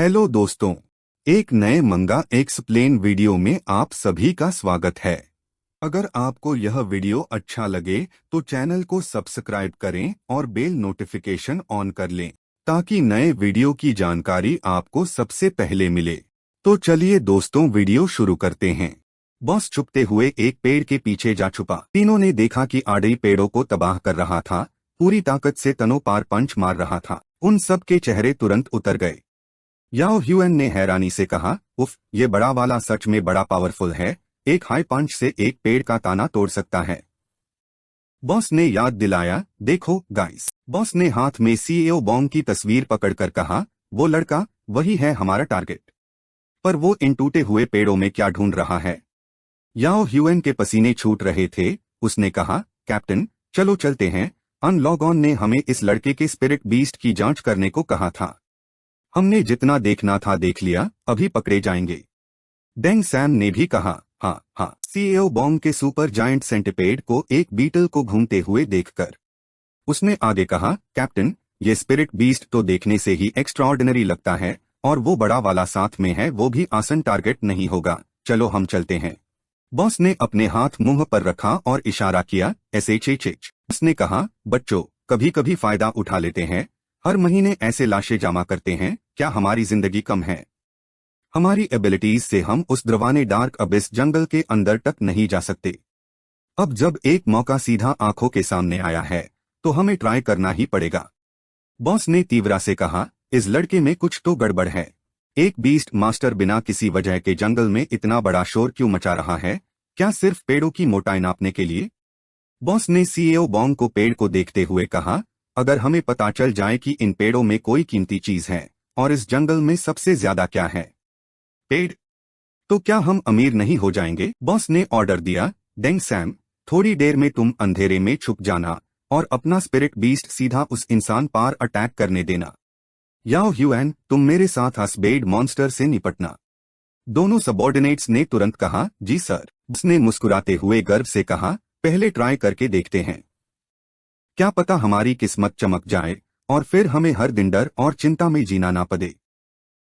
Hello दोस्तों, एक नए मंगा एक्सप्लेन वीडियो में आप सभी का स्वागत है। अगर आपको यह वीडियो अच्छा लगे तो चैनल को सब्सक्राइब करें और बेल नोटिफिकेशन ऑन कर लें ताकि नए वीडियो की जानकारी आपको सबसे पहले मिले। तो चलिए दोस्तों, वीडियो शुरू करते हैं। बॉस छुपते हुए एक पेड़ के पीछे जा छुपा। तीनों ने देखा कि आड़ई पेड़ों को तबाह कर रहा था, पूरी ताकत से तनों पार पंच मार रहा था। उन सब के चेहरे तुरंत उतर गए। याओ ह्यूएन ने हैरानी से कहा, उफ, ये बड़ा वाला सच में बड़ा पावरफुल है। एक हाई पंच से एक पेड़ का ताना तोड़ सकता है। बॉस ने याद दिलाया, देखो गाइस। बॉस ने हाथ में सीईओ बॉन्ग की तस्वीर पकड़कर कहा, वो लड़का, वही है हमारा टारगेट। पर वो इन टूटे हुए पेड़ों में क्या ढूंढ रहा है? याओ ह्यूएन के पसीने छूट रहे थे। उसने कहा, कैप्टन, चलो चलते हैं। अनलॉगॉन ने हमें इस लड़के के स्पिरिट बीस्ट की जांच करने को कहा था। हमने जितना देखना था देख लिया, अभी पकड़े जाएंगे। डेंग सैम ने भी कहा, हाँ हाँ। सीईओ बॉन्ग के सुपर जायंट सेंटिपेड को एक बीटल को घूमते हुए देखकर उसने आगे कहा, कैप्टन, ये स्पिरिट बीस्ट तो देखने से ही एक्स्ट्राऑर्डिनरी लगता है, और वो बड़ा वाला साथ में है, वो भी आसान टारगेट नहीं होगा। चलो हम चलते हैं। बॉस ने अपने हाथ मुंह पर रखा और इशारा किया, एसएचएच। उसने कहा, बच्चों, कभी कभी फायदा उठा लेते हैं। हर महीने ऐसे लाशें जमा करते हैं, क्या हमारी जिंदगी कम है? हमारी एबिलिटीज से हम उस द्रवाने डार्क अबिस जंगल के अंदर तक नहीं जा सकते। अब जब एक मौका सीधा आंखों के सामने आया है तो हमें ट्राई करना ही पड़ेगा। बॉस ने तीव्रता से कहा, इस लड़के में कुछ तो गड़बड़ है। एक बीस्ट मास्टर बिना किसी वजह के जंगल में इतना बड़ा शोर क्यों मचा रहा है? क्या सिर्फ पेड़ों की मोटाई नापने के लिए? बॉस ने सीईओ बॉन्ग को पेड़ को देखते हुए कहा, अगर हमें पता चल जाए कि इन पेड़ों में कोई कीमती चीज है, और इस जंगल में सबसे ज्यादा क्या है, पेड़, तो क्या हम अमीर नहीं हो जाएंगे? बॉस ने ऑर्डर दिया, डेंग सैम, थोड़ी देर में तुम अंधेरे में छुप जाना और अपना स्पिरिट बीस्ट सीधा उस इंसान पर अटैक करने देना। याओ ह्यूएन, तुम मेरे साथ हसबेड मॉन्स्टर से निपटना। दोनों सबॉर्डिनेट्स ने तुरंत कहा, जी सर। बॉस ने मुस्कुराते हुए गर्व से कहा, पहले ट्राई करके देखते हैं, क्या पता हमारी किस्मत चमक जाए और फिर हमें हर दिन डर और चिंता में जीना ना पड़े।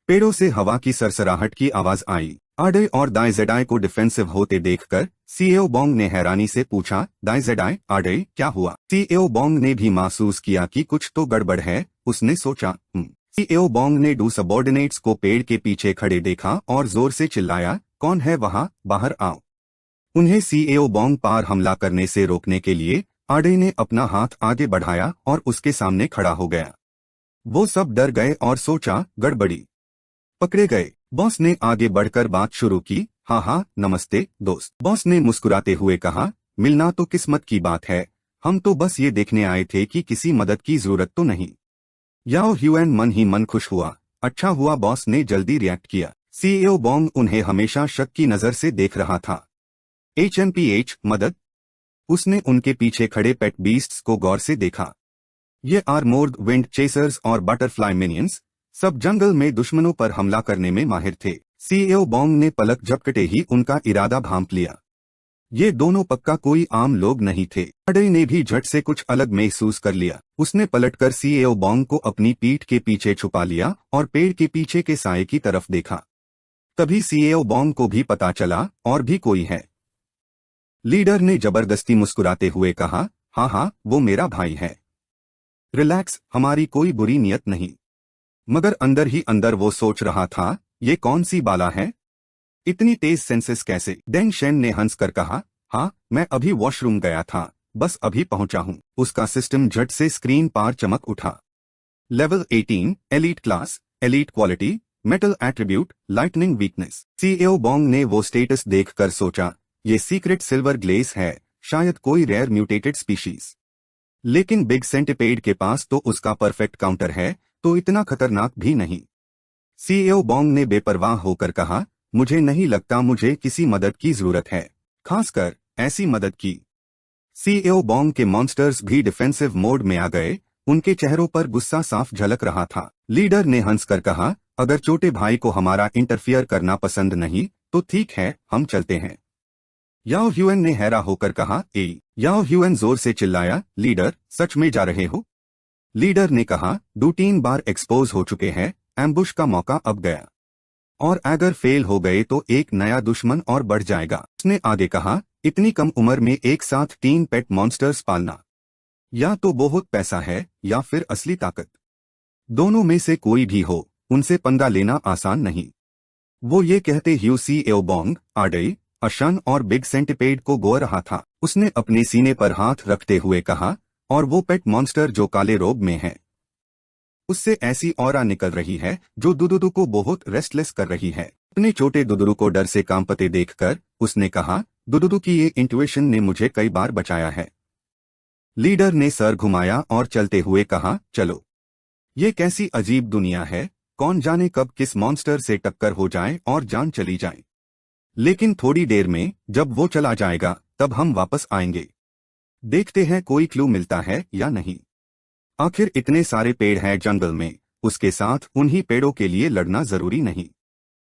पेड़ों से हवा की सरसराहट की आवाज आई। आडे और दाइजेडाई को डिफेंसिव होते देखकर सीईओ बॉन्ग ने हैरानी से पूछा, दाइजेडाई, आडे, क्या हुआ? सीईओ बॉन्ग ने भी महसूस किया कि कुछ तो गड़बड़ है। उसने सोचा, सीईओ बॉन्ग ने दो सबॉर्डिनेट्स को पेड़ के पीछे खड़े देखा और जोर से चिल्लाया, कौन है वहां, बाहर आओ। उन्हें सीईओ बॉन्ग पर हमला करने से रोकने के लिए आडे ने अपना हाथ आगे बढ़ाया और उसके सामने खड़ा हो गया। वो सब डर गए और सोचा, गड़बड़ी, पकड़े गए। बॉस ने आगे बढ़कर बात शुरू की, हाँ हाँ, नमस्ते दोस्त। बॉस ने मुस्कुराते हुए कहा, मिलना तो किस्मत की बात है। हम तो बस ये देखने आए थे कि किसी मदद की जरूरत तो नहीं। याओ ह्यूएन मन ही मन खुश हुआ। अच्छा हुआ बॉस ने जल्दी रिएक्ट किया। सीईओ बॉन्ग उन्हें हमेशा शक की नजर से देख रहा था। एचएमपीएच, मदद? उसने उनके पीछे खड़े पेट बीस्ट्स को गौर से देखा। ये आर्मोर्ड विंड चेसर्स और बटरफ्लाई मिनियंस सब जंगल में दुश्मनों पर हमला करने में माहिर थे। सीईओ बॉन्ग ने पलक झपकते ही उनका इरादा भांप लिया। ये दोनों पक्का कोई आम लोग नहीं थे। आडे ने भी झट से कुछ अलग महसूस कर लिया। उसने पलटकर सीईओ बॉन्ग को अपनी पीठ के पीछे छुपा लिया और पेड़ के पीछे के साए की तरफ देखा। तभी सीईओ बॉन्ग को भी पता चला, और भी कोई है। लीडर ने जबरदस्ती मुस्कुराते हुए कहा, हाँ हाँ, वो मेरा भाई है। रिलैक्स, हमारी कोई बुरी नियत नहीं। मगर अंदर ही अंदर वो सोच रहा था, ये कौन सी बाला है? इतनी तेज सेंसेस कैसे? डेंग शेन ने हंसकर कहा, हाँ, मैं अभी वॉशरूम गया था, बस अभी पहुंचा हूं। उसका सिस्टम झट से स्क्रीन पर चमक उठा। Level 18, elite class, elite quality, metal attribute, lightning weakness. CEO Bong ने वो स्टेटस देखकर सोचा, ये सीक्रेट सिल्वर ग्लेस है, शायद कोई रेयर म्यूटेटेड स्पीशीज। लेकिन बिग सेंटिपेड के पास तो उसका परफेक्ट काउंटर है, तो इतना खतरनाक भी नहीं। सीईओ बॉन्ग ने बेपरवाह होकर कहा, मुझे नहीं लगता मुझे किसी मदद की जरूरत है, खासकर ऐसी मदद की। सीईओ बॉन्ग के मॉन्स्टर्स भी डिफेंसिव मोड में आ गए। उनके चेहरों पर गुस्सा साफ झलक रहा था। लीडर ने हंसकर कहा, अगर छोटे भाई को हमारा इंटरफियर करना पसंद नहीं तो ठीक है, हम चलते हैं। याओ ह्यूएन ने हैरा होकर कहा, याओ ह्यूएन जोर से चिल्लाया, लीडर, सच में जा रहे हो? लीडर ने कहा, 2-3 बार एक्सपोज हो चुके हैं, एम्बुश का मौका अब गया, और अगर फेल हो गए तो एक नया दुश्मन और बढ़ जाएगा। उसने आगे कहा, इतनी कम उम्र में एक साथ 3 पेट मॉन्स्टर्स पालना या तो बहुत पैसा है या फिर असली ताकत। दोनों में से कोई भी हो, उनसे पंगा लेना आसान नहीं। वो ये कहते ह्यू सीएओ बोंग, आडई, अशन और बिग सेंटिपेड को गो रहा था। उसने अपने सीने पर हाथ रखते हुए कहा, और वो पेट मॉन्स्टर जो काले रोब में है, उससे ऐसी ऑरा निकल रही है जो दुदुदु को बहुत रेस्टलेस कर रही है। अपने छोटे दुदुदु को डर से कांपते देखकर उसने कहा, दुदुदु की ये इंट्यूशन ने मुझे कई बार बचाया है। लीडर ने सर घुमाया और चलते हुए कहा, चलो, ये कैसी अजीब दुनिया है, कौन जाने कब किस मॉन्स्टर से टक्कर हो जाए और जान चली जाए। लेकिन थोड़ी देर में जब वो चला जाएगा तब हम वापस आएंगे। देखते हैं कोई क्लू मिलता है या नहीं। आखिर इतने सारे पेड़ हैं जंगल में, उसके साथ उन्हीं पेड़ों के लिए लड़ना जरूरी नहीं।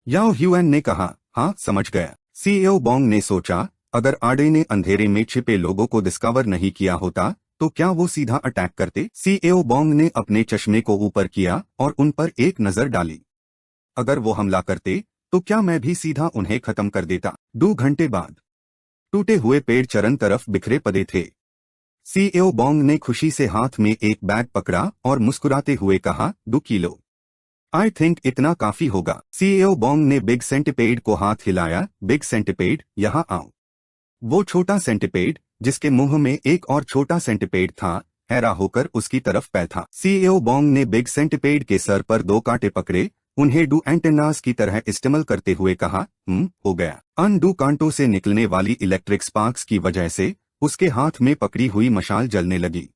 याओ ह्यूएन ने कहा, हाँ समझ गया। सीएओ बोंग ने सोचा, अगर आडे ने अंधेरे में छिपे लोगों को डिस्कवर नहीं किया होता तो क्या वो सीधा अटैक करते। सीएओ बोंग ने अपने चश्मे को ऊपर किया और उन पर एक नजर डाली। अगर वो हमला करते तो क्या मैं भी सीधा उन्हें खत्म कर देता। 2 घंटे बाद टूटे हुए पेड़ चरण तरफ बिखरे पड़े थे। सीएओ बोंग ने खुशी से हाथ में एक बैग पकड़ा और मुस्कुराते हुए कहा, 2 किलो। आई थिंक इतना काफी होगा। सीएओ बोंग ने बिग सेंटिपेड को हाथ हिलाया, बिग सेंटिपेड यहाँ आओ। वो छोटा सेंटिपेड, जिसके मुंह में एक और छोटा सेंटिपेड था, हैरा होकर उसकी तरफ पैर था। सीएओ बोंग ने बिग सेंटिपेड के सर पर 2 कांटे पकड़े, उन्हें डू एंटेनास की तरह इस्तेमाल करते हुए कहा, हो गया। अन 2 कांटों से निकलने वाली इलेक्ट्रिक स्पार्क्स की वजह से उसके हाथ में पकड़ी हुई मशाल जलने लगी,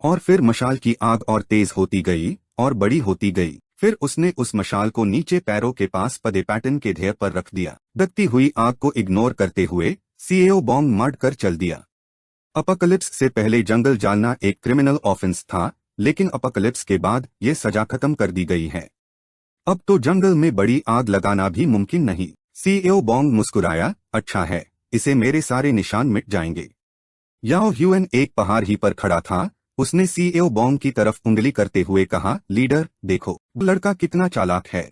और फिर मशाल की आग और तेज होती गई और बड़ी होती गई। फिर उसने उस मशाल को नीचे पैरों के पास पदे पैटर्न के ढेर पर रख दिया। दबती हुई आग को इग्नोर करते हुए सीएओ बोंग मड कर चल दिया। अपोकलिप्स से पहले जंगल जालना एक क्रिमिनल ऑफेंस था, लेकिन अपोकलिप्स के बाद ये सजा खत्म कर दी गई है। अब तो जंगल में बड़ी आग लगाना भी मुमकिन नहीं। सीएओ बोंग मुस्कुराया, अच्छा है, इसे मेरे सारे निशान मिट जाएंगे। याओ ह्यूएन एक पहाड़ ही पर खड़ा था। उसने सीएओ बोंग की तरफ उंगली करते हुए कहा, लीडर देखो, वो लड़का कितना चालाक है।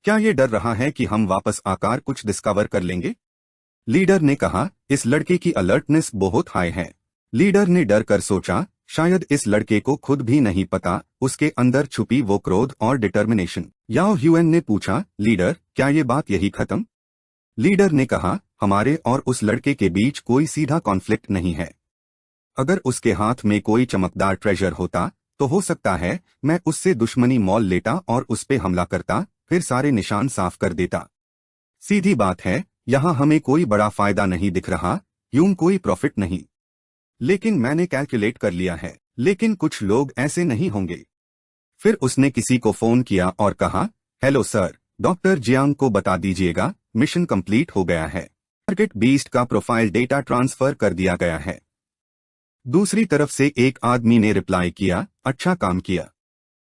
क्या ये डर रहा है कि हम वापस आकर कुछ डिस्कवर कर लेंगे। लीडर ने कहा, इस लड़के की अलर्टनेस बहुत हाई है। लीडर ने डर कर सोचा, शायद इस लड़के को खुद भी नहीं पता उसके अंदर छुपी वो क्रोध और डिटर्मिनेशन। याओ ह्यूएन ने पूछा, लीडर क्या ये बात यही खत्म। लीडर ने कहा, हमारे और उस लड़के के बीच कोई सीधा कॉन्फ्लिक्ट नहीं है। अगर उसके हाथ में कोई चमकदार ट्रेजर होता तो हो सकता है मैं उससे दुश्मनी मोल लेता और उस पे हमला करता, फिर सारे निशान साफ कर देता। सीधी बात है, यहाँ हमें कोई बड़ा फायदा नहीं दिख रहा, यूं कोई प्रॉफिट नहीं। लेकिन मैंने कैलकुलेट कर लिया है, लेकिन कुछ लोग ऐसे नहीं होंगे। फिर उसने किसी को फोन किया और कहा, हेलो सर, डॉक्टर जियांग को बता दीजिएगा मिशन कंप्लीट हो गया है। टारगेट बीस्ट का प्रोफाइल डेटा ट्रांसफर कर दिया गया है। दूसरी तरफ से एक आदमी ने रिप्लाई किया, अच्छा काम किया,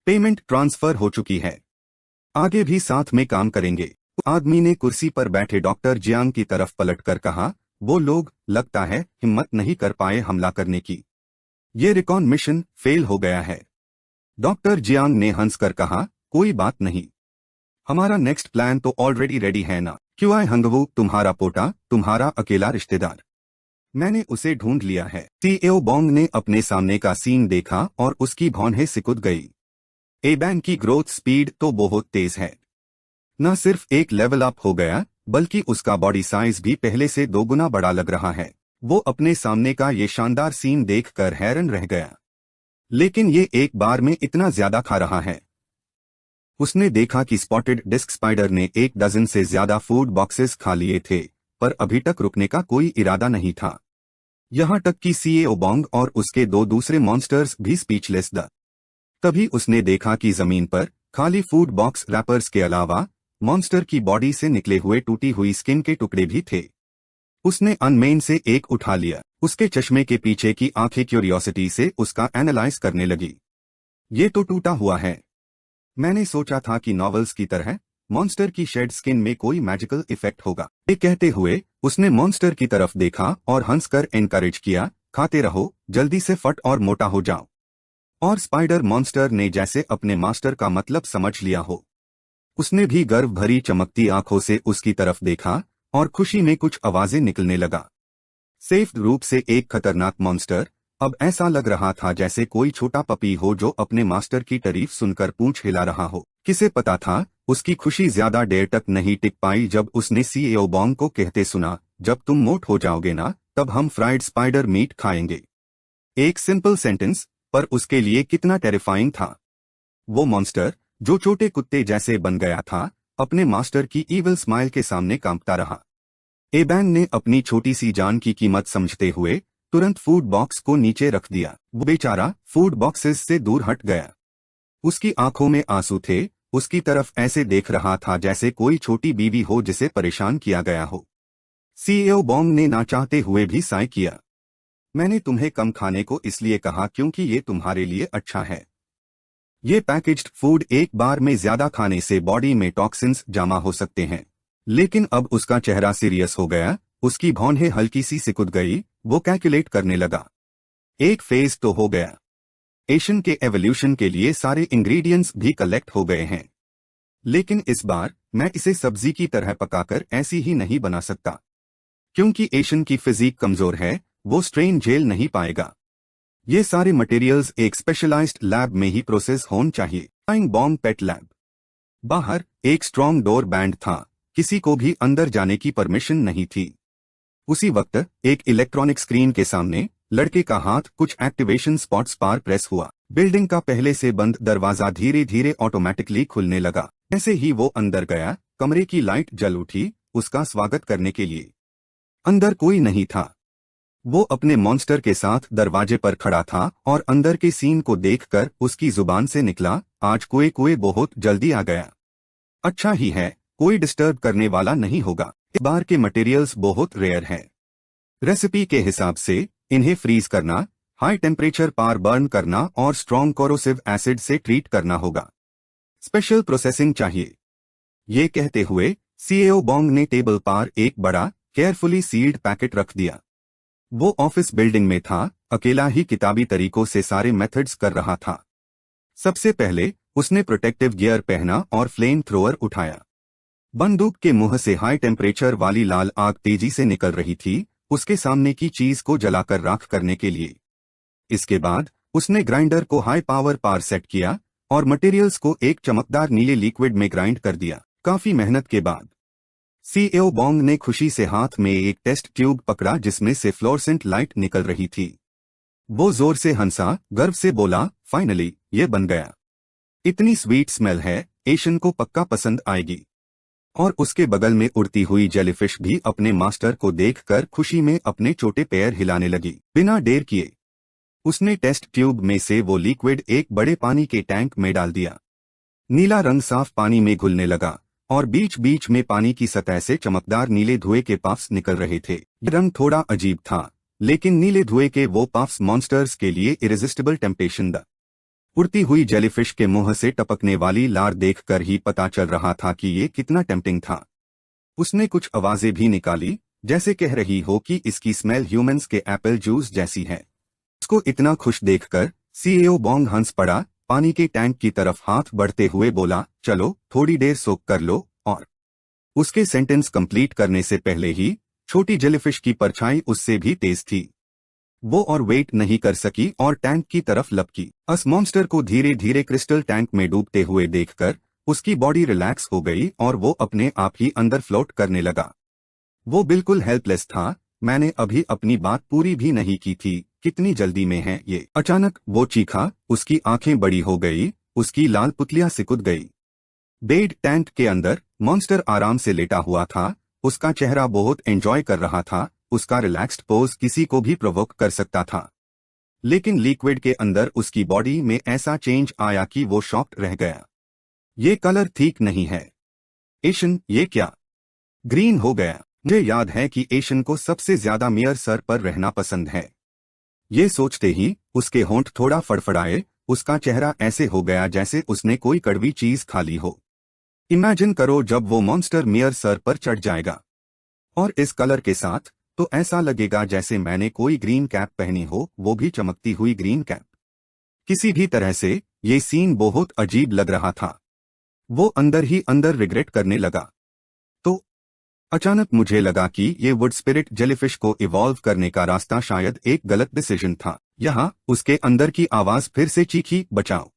पेमेंट ट्रांसफर हो चुकी है, आगे भी साथ में काम करेंगे। आदमी ने कुर्सी पर बैठे डॉक्टर जियांग की तरफ पलटकर कहा, वो लोग लगता है हिम्मत नहीं कर पाए हमला करने की। ये रिकॉन मिशन फेल हो गया है। डॉक्टर जियांग ने हंसकर कहा, कोई बात नहीं, हमारा नेक्स्ट प्लान तो ऑलरेडी रेडी है ना। क्यों आए हंगवू, तुम्हारा पोटा, तुम्हारा अकेला रिश्तेदार, मैंने उसे ढूंढ लिया है। सीएओ बोंग ने अपने सामने का सीन देखा और उसकी भौंहें सिकुड़ गई। एबैंग की ग्रोथ स्पीड तो बहुत तेज है। न सिर्फ एक लेवल अप हो गया, बल्कि उसका बॉडी साइज भी पहले से 2 गुना बड़ा लग रहा है। वो अपने सामने का ये शानदार सीन देखकर हैरान रह गया। लेकिन ये एक बार में इतना ज्यादा खा रहा है। उसने देखा कि स्पॉटेड डिस्क स्पाइडर ने 1 डजन से ज्यादा फूड बॉक्सेस खा लिए थे, पर अभी तक रुकने का कोई इरादा नहीं था। यहाँ तक कि सीएओ बोंग और उसके 2 दूसरे मॉन्स्टर्स भी स्पीचलेस द। तभी उसने देखा कि जमीन पर खाली फूड बॉक्स रैपर्स के अलावा मॉन्स्टर की बॉडी से निकले हुए टूटी हुई स्किन के टुकड़े भी थे। उसने अनमेन से एक उठा लिया। उसके चश्मे के पीछे की आंखें क्यूरियोसिटी से उसका एनालाइज करने लगी। ये तो टूटा हुआ है। मैंने सोचा था कि नॉवेल्स की तरह मॉन्स्टर की शेड स्किन में कोई मैजिकल इफेक्ट होगा। ये कहते हुए उसने मॉन्स्टर की तरफ देखा और हंसकर एनकरेज किया, खाते रहो, जल्दी से फट और मोटा हो जाओ। और स्पाइडर मॉन्स्टर ने जैसे अपने मास्टर का मतलब समझ लिया हो। उसने भी गर्व भरी चमकती आंखों से उसकी तरफ देखा और खुशी में कुछ आवाजें निकलने लगा। सेफ रूप से एक खतरनाक मॉन्स्टर। अब ऐसा लग रहा था जैसे कोई छोटा पपी हो जो अपने मास्टर की तारीफ सुनकर पूंछ हिला रहा हो। किसे पता था, उसकी खुशी ज्यादा देर तक नहीं टिक पाई जब उसने सीईओ बॉन्ग को कहते सुना, जब तुम मोट हो जाओगे ना, तब हम फ्राइड स्पाइडर मीट खाएंगे। एक सिंपल सेंटेंस, पर उसके लिए कितना टेरिफाइंग था। वो मॉन्स्टर, जो छोटे कुत्ते जैसे बन गया था, अपने मास्टर की ईविल स्माइल के सामने कांपता रहा। एबैन ने अपनी छोटी सी जान की कीमत समझते हुए तुरंत फूड बॉक्स को नीचे रख दिया। वो बेचारा फूड बॉक्सेस से दूर हट गया। उसकी आंखों में आंसू थे, उसकी तरफ ऐसे देख रहा था जैसे कोई छोटी बीवी हो जिसे परेशान किया गया हो। सीईओ बॉन्ग ने ना चाहते हुए भी साय किया। मैंने तुम्हें कम खाने को इसलिए कहा क्योंकि ये तुम्हारे लिए अच्छा है। ये पैकेज्ड फूड एक बार में ज्यादा खाने से बॉडी में टॉक्सिन्स जमा हो सकते हैं। लेकिन अब उसका चेहरा सीरियस हो गया, उसकी भौंहें हल्की सी सिकुड़ गई, वो कैलकुलेट करने लगा। एक फेज तो हो गया। एशियन के एवोल्यूशन के लिए सारे इंग्रेडिएंट्स भी कलेक्ट हो गए हैं। लेकिन इस बार मैं इसे सब्जी की तरह पकाकर ऐसी ही नहीं बना सकता। क्योंकि एशियन की फिजिक कमजोर है, वो स्ट्रेन झेल नहीं पाएगा। ये सारे मटेरियल्स एक स्पेशलाइज्ड लैब में ही प्रोसेस होने चाहिए। फ्लाइंग बॉम्ब पेट लैब। बाहर एक स्ट्रॉन्ग डोर बैंड था, किसी को भी अंदर जाने की परमिशन नहीं थी। उसी वक्त एक इलेक्ट्रॉनिक स्क्रीन के सामने लड़के का हाथ कुछ एक्टिवेशन स्पॉट्स पर प्रेस हुआ। बिल्डिंग का पहले से बंद दरवाजा धीरे धीरे ऑटोमेटिकली खुलने लगा। जैसे ही वो अंदर गया, कमरे की लाइट जल उठी, उसका स्वागत करने के लिए। अंदर कोई नहीं था। वो अपने मॉन्स्टर के साथ दरवाजे पर खड़ा था और अंदर के सीन को देखकर उसकी जुबान से निकला, आज कोई कोई बहुत जल्दी आ गया। अच्छा ही है, कोई डिस्टर्ब करने वाला नहीं होगा। इस बार के मटेरियल्स बहुत रेयर हैं। रेसिपी के हिसाब से इन्हें फ्रीज करना, हाई टेम्परेचर पर बर्न करना और स्ट्रॉन्ग कोरोसिव एसिड से ट्रीट करना होगा। स्पेशल प्रोसेसिंग चाहिए। ये कहते हुए सीईओ बॉन्ग ने टेबल पर एक बड़ा केयरफुली सील्ड पैकेट रख दिया। वो ऑफिस बिल्डिंग में था, अकेला ही किताबी तरीकों से सारे मेथड्स कर रहा था। सबसे पहले उसने प्रोटेक्टिव गियर पहना और फ्लेम थ्रोअर उठाया। बंदूक के मुंह से हाई टेम्परेचर वाली लाल आग तेजी से निकल रही थी, उसके सामने की चीज को जलाकर राख करने के लिए। इसके बाद उसने ग्राइंडर को हाई पावर पर सेट किया और मटेरियल्स को एक चमकदार नीले लिक्विड में ग्राइंड कर दिया। काफी मेहनत के बाद सीईओ बॉन्ग ने खुशी से हाथ में एक टेस्ट ट्यूब पकड़ा जिसमें से फ्लोरेसेंट लाइट निकल रही थी। वो जोर से हंसा, गर्व से बोला, फाइनली ये बन गया। इतनी स्वीट स्मेल है, एशियन को पक्का पसंद आएगी। और उसके बगल में उड़ती हुई जेलीफिश भी अपने मास्टर को देखकर खुशी में अपने छोटे पैर हिलाने लगी। बिना देर किए उसने टेस्ट ट्यूब में से वो लिक्विड एक बड़े पानी के टैंक में डाल दिया। नीला रंग साफ पानी में घुलने लगा और बीच बीच में पानी की सतह से चमकदार नीले धुएं के पफ्स निकल रहे थे। ये रंग थोड़ा अजीब था, लेकिन नीले धुएं के वो पफ्स मॉन्स्टर्स के लिए इरेजिस्टिबल टेम्पटेशन द। उड़ती हुई जेलीफिश के मुंह से टपकने वाली लार देखकर ही पता चल रहा था कि ये कितना टेम्पटिंग था। उसने कुछ आवाजें भी निकाली, जैसे कह रही हो कि इसकी स्मेल ह्यूमंस के एप्पल जूस जैसी है। उसको इतना खुश देखकर सीईओ बॉन्ग हंस पड़ा, पानी के टैंक की तरफ हाथ बढ़ते हुए बोला, चलो थोड़ी देर सोक कर लो। और उसके सेंटेंस कंप्लीट करने से पहले ही छोटी जेलीफिश की परछाई उससे भी तेज थी। वो और वेट नहीं कर सकी और टैंक की तरफ लपकी। अस मॉन्स्टर को धीरे धीरे क्रिस्टल टैंक में डूबते हुए देखकर उसकी बॉडी रिलैक्स हो गई और वो अपने आप ही अंदर फ्लोट करने लगा। वो बिल्कुल हेल्पलेस था। मैंने अभी अपनी बात पूरी भी नहीं की थी, कितनी जल्दी में है ये। अचानक वो चीखा, उसकी आंखें बड़ी हो गई, उसकी लाल पुतलियां सिकुड़ गई। बेड टैंक के अंदर मॉन्स्टर आराम से लेटा हुआ था, उसका चेहरा बहुत एंजॉय कर रहा था। उसका रिलैक्स्ड पोज किसी को भी प्रोवोक कर सकता था। लेकिन लिक्विड के अंदर उसकी बॉडी में ऐसा चेंज आया कि वो शॉक्ड रह गया। ये कलर ठीक नहीं है। एशियन, ये क्या? ग्रीन हो गया। मुझे याद है कि एशियन को सबसे ज्यादा मेयर सर पर रहना पसंद है। ये सोचते ही उसके होंठ थोड़ा फड़फड़ाए, उसका चेहरा ऐसे हो गया जैसे उसने कोई कड़वी चीज खा ली हो। इमेजिन करो जब वो मॉन्स्टर मेयर सर पर चढ़ जाएगा और इस कलर के साथ, तो ऐसा लगेगा जैसे मैंने कोई ग्रीन कैप पहनी हो, वो भी चमकती हुई ग्रीन कैप। किसी भी तरह से ये सीन बहुत अजीब लग रहा था। वो अंदर ही अंदर रिग्रेट करने लगा। तो अचानक मुझे लगा कि ये वुड स्पिरिट जेलीफिश को इवॉल्व करने का रास्ता शायद एक गलत डिसीजन था। यहाँ उसके अंदर की आवाज फिर से चीखी, बचाओ,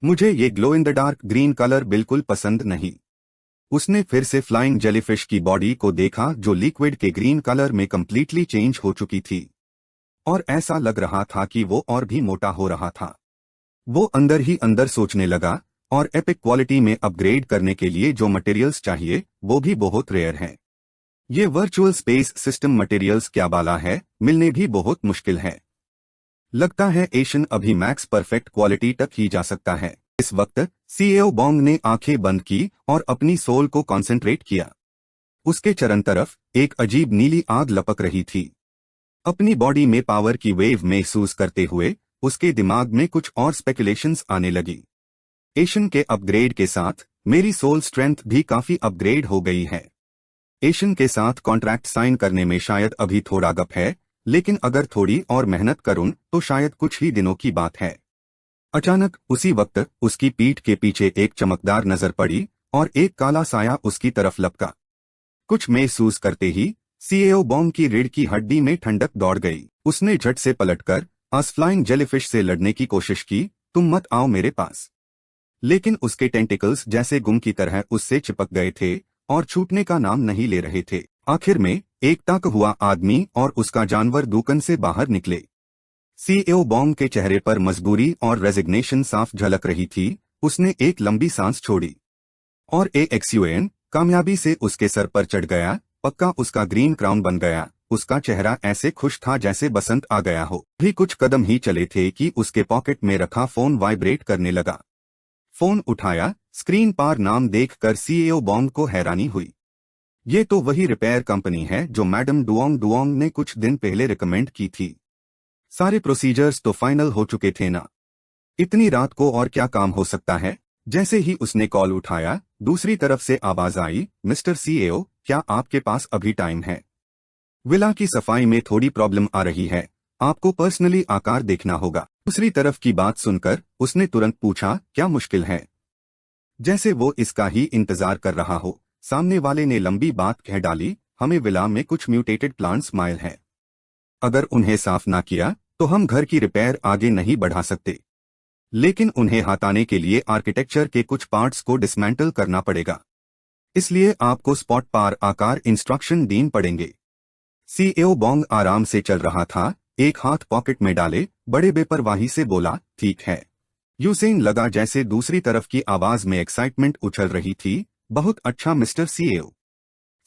मुझे ये glow in the dark green colour बिल्कुल पसंद नहीं। उसने फिर से फ्लाइंग जेलीफिश की बॉडी को देखा जो लिक्विड के ग्रीन कलर में कंप्लीटली चेंज हो चुकी थी और ऐसा लग रहा था कि वो और भी मोटा हो रहा था। वो अंदर ही अंदर सोचने लगा, और एपिक क्वालिटी में अपग्रेड करने के लिए जो मटेरियल्स चाहिए वो भी बहुत रेयर हैं। ये वर्चुअल स्पेस सिस्टम मटेरियल्स क्या बाला है, मिलने भी बहुत मुश्किल है। लगता है एशियन अभी मैक्स परफेक्ट क्वालिटी तक ही जा सकता है। इस वक्त सीईओ बॉन्ग ने आंखें बंद की और अपनी सोल को कॉन्सेंट्रेट किया। उसके चरण तरफ एक अजीब नीली आग लपक रही थी। अपनी बॉडी में पावर की वेव महसूस करते हुए उसके दिमाग में कुछ और स्पेकुलेशंस आने लगी। एशियन के अपग्रेड के साथ मेरी सोल स्ट्रेंथ भी काफी अपग्रेड हो गई है। एशियन के साथ कॉन्ट्रैक्ट साइन करने में शायद अभी थोड़ा गप है, लेकिन अगर थोड़ी और मेहनत करूं तो शायद कुछ ही दिनों की बात है। अचानक उसी वक्त उसकी पीठ के पीछे एक चमकदार नजर पड़ी और एक काला साया उसकी तरफ लपका। कुछ महसूस करते ही सीईओ बॉन्ग की रीढ़ की हड्डी में ठंडक दौड़ गई। उसने झट से पलटकर अस फ्लाइंग जेलीफिश से लड़ने की कोशिश की, तुम मत आओ मेरे पास। लेकिन उसके टेंटिकल्स जैसे गुम की तरह उससे चिपक गए थे और छूटने का नाम नहीं ले रहे थे। आखिर में एक तक हुआ आदमी और उसका जानवर दुकान से बाहर निकले। सीईओ बॉन्ग के चेहरे पर मजबूरी और रेजिग्नेशन साफ झलक रही थी। उसने एक लंबी सांस छोड़ी और एक्सयूएन कामयाबी से उसके सर पर चढ़ गया। पक्का उसका ग्रीन क्राउन बन गया। उसका चेहरा ऐसे खुश था जैसे बसंत आ गया हो। भी कुछ कदम ही चले थे कि उसके पॉकेट में रखा फोन वाइब्रेट करने लगा। फोन उठाया, स्क्रीन पर नाम देखकर सीईओ बॉन्ग को हैरानी हुई। ये तो वही रिपेयर कंपनी है जो मैडम डुओंग डुओंग ने कुछ दिन पहले रिकमेंड की थी। सारे प्रोसीजर्स तो फाइनल हो चुके थे ना। इतनी रात को और क्या काम हो सकता है। जैसे ही उसने कॉल उठाया, दूसरी तरफ से आवाज आई, मिस्टर सीईओ, क्या आपके पास अभी टाइम है? विला की सफाई में थोड़ी प्रॉब्लम आ रही है, आपको पर्सनली आकार देखना होगा। दूसरी तरफ की बात सुनकर उसने तुरंत पूछा, क्या मुश्किल है? जैसे वो इसका ही इंतजार कर रहा हो, सामने वाले ने लंबी बात कह डाली, हमें विला में कुछ म्यूटेटेड प्लांट्स माइल हैं। अगर उन्हें साफ ना किया तो हम घर की रिपेयर आगे नहीं बढ़ा सकते। लेकिन उन्हें हटाने के लिए आर्किटेक्चर के कुछ पार्ट्स को डिसमेंटल करना पड़ेगा। इसलिए आपको स्पॉट पार आकार इंस्ट्रक्शन देने पड़ेंगे। सीईओ बॉन्ग आराम से चल रहा था, एक हाथ पॉकेट में डाले बड़े बेपरवाही से बोला, ठीक है। यूसेन लगा जैसे दूसरी तरफ की आवाज में एक्साइटमेंट उछल रही थी, बहुत अच्छा मिस्टर सीईओ।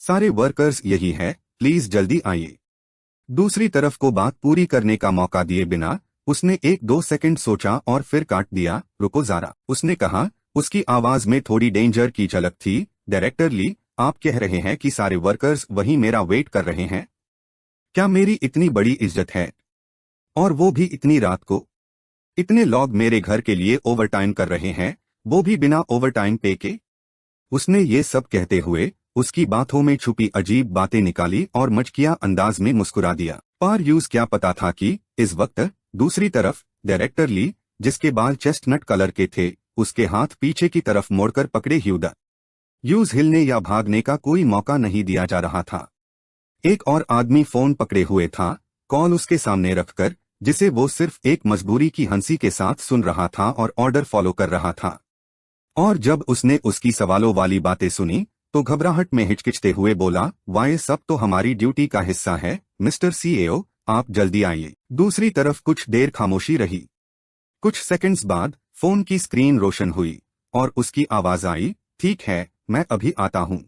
सारे वर्कर्स यही है, प्लीज जल्दी आइए। दूसरी तरफ को बात पूरी करने का मौका दिए बिना उसने 1-2 सेकंड सोचा और फिर काट दिया, रुको जरा। उसने कहा, उसकी आवाज में थोड़ी डेंजर की झलक थी, डायरेक्टर ली, आप कह रहे हैं कि सारे वर्कर्स वहीं मेरा वेट कर रहे हैं? क्या मेरी इतनी बड़ी इज्जत है? और वो भी इतनी रात को? इतने लोग मेरे घर के लिए ओवरटाइम कर रहे हैं, वो भी बिना ओवरटाइम पे के? उसने ये सब कहते हुए उसकी बातों में छुपी अजीब बातें निकाली और मचकिया अंदाज में मुस्कुरा दिया। पर यूज क्या पता था कि इस वक्त दूसरी तरफ डायरेक्टर ली, जिसके बाल चेस्टनट कलर के थे, उसके हाथ पीछे की तरफ मोड़कर पकड़े ह्यूदा। यूज हिलने या भागने का कोई मौका नहीं दिया जा रहा था। एक और आदमी फोन पकड़े हुए था, कॉल उसके सामने रखकर, जिसे वो सिर्फ एक मजबूरी की हंसी के साथ सुन रहा था और ऑर्डर फॉलो कर रहा था। और जब उसने उसकी सवालों वाली बातें सुनी तो घबराहट में हिचकिचते हुए बोला, वाह, सब तो हमारी ड्यूटी का हिस्सा है, मिस्टर सीईओ, आप जल्दी आइए। दूसरी तरफ कुछ देर खामोशी रही। कुछ सेकंड्स बाद फोन की स्क्रीन रोशन हुई और उसकी आवाज आई, ठीक है, मैं अभी आता हूं।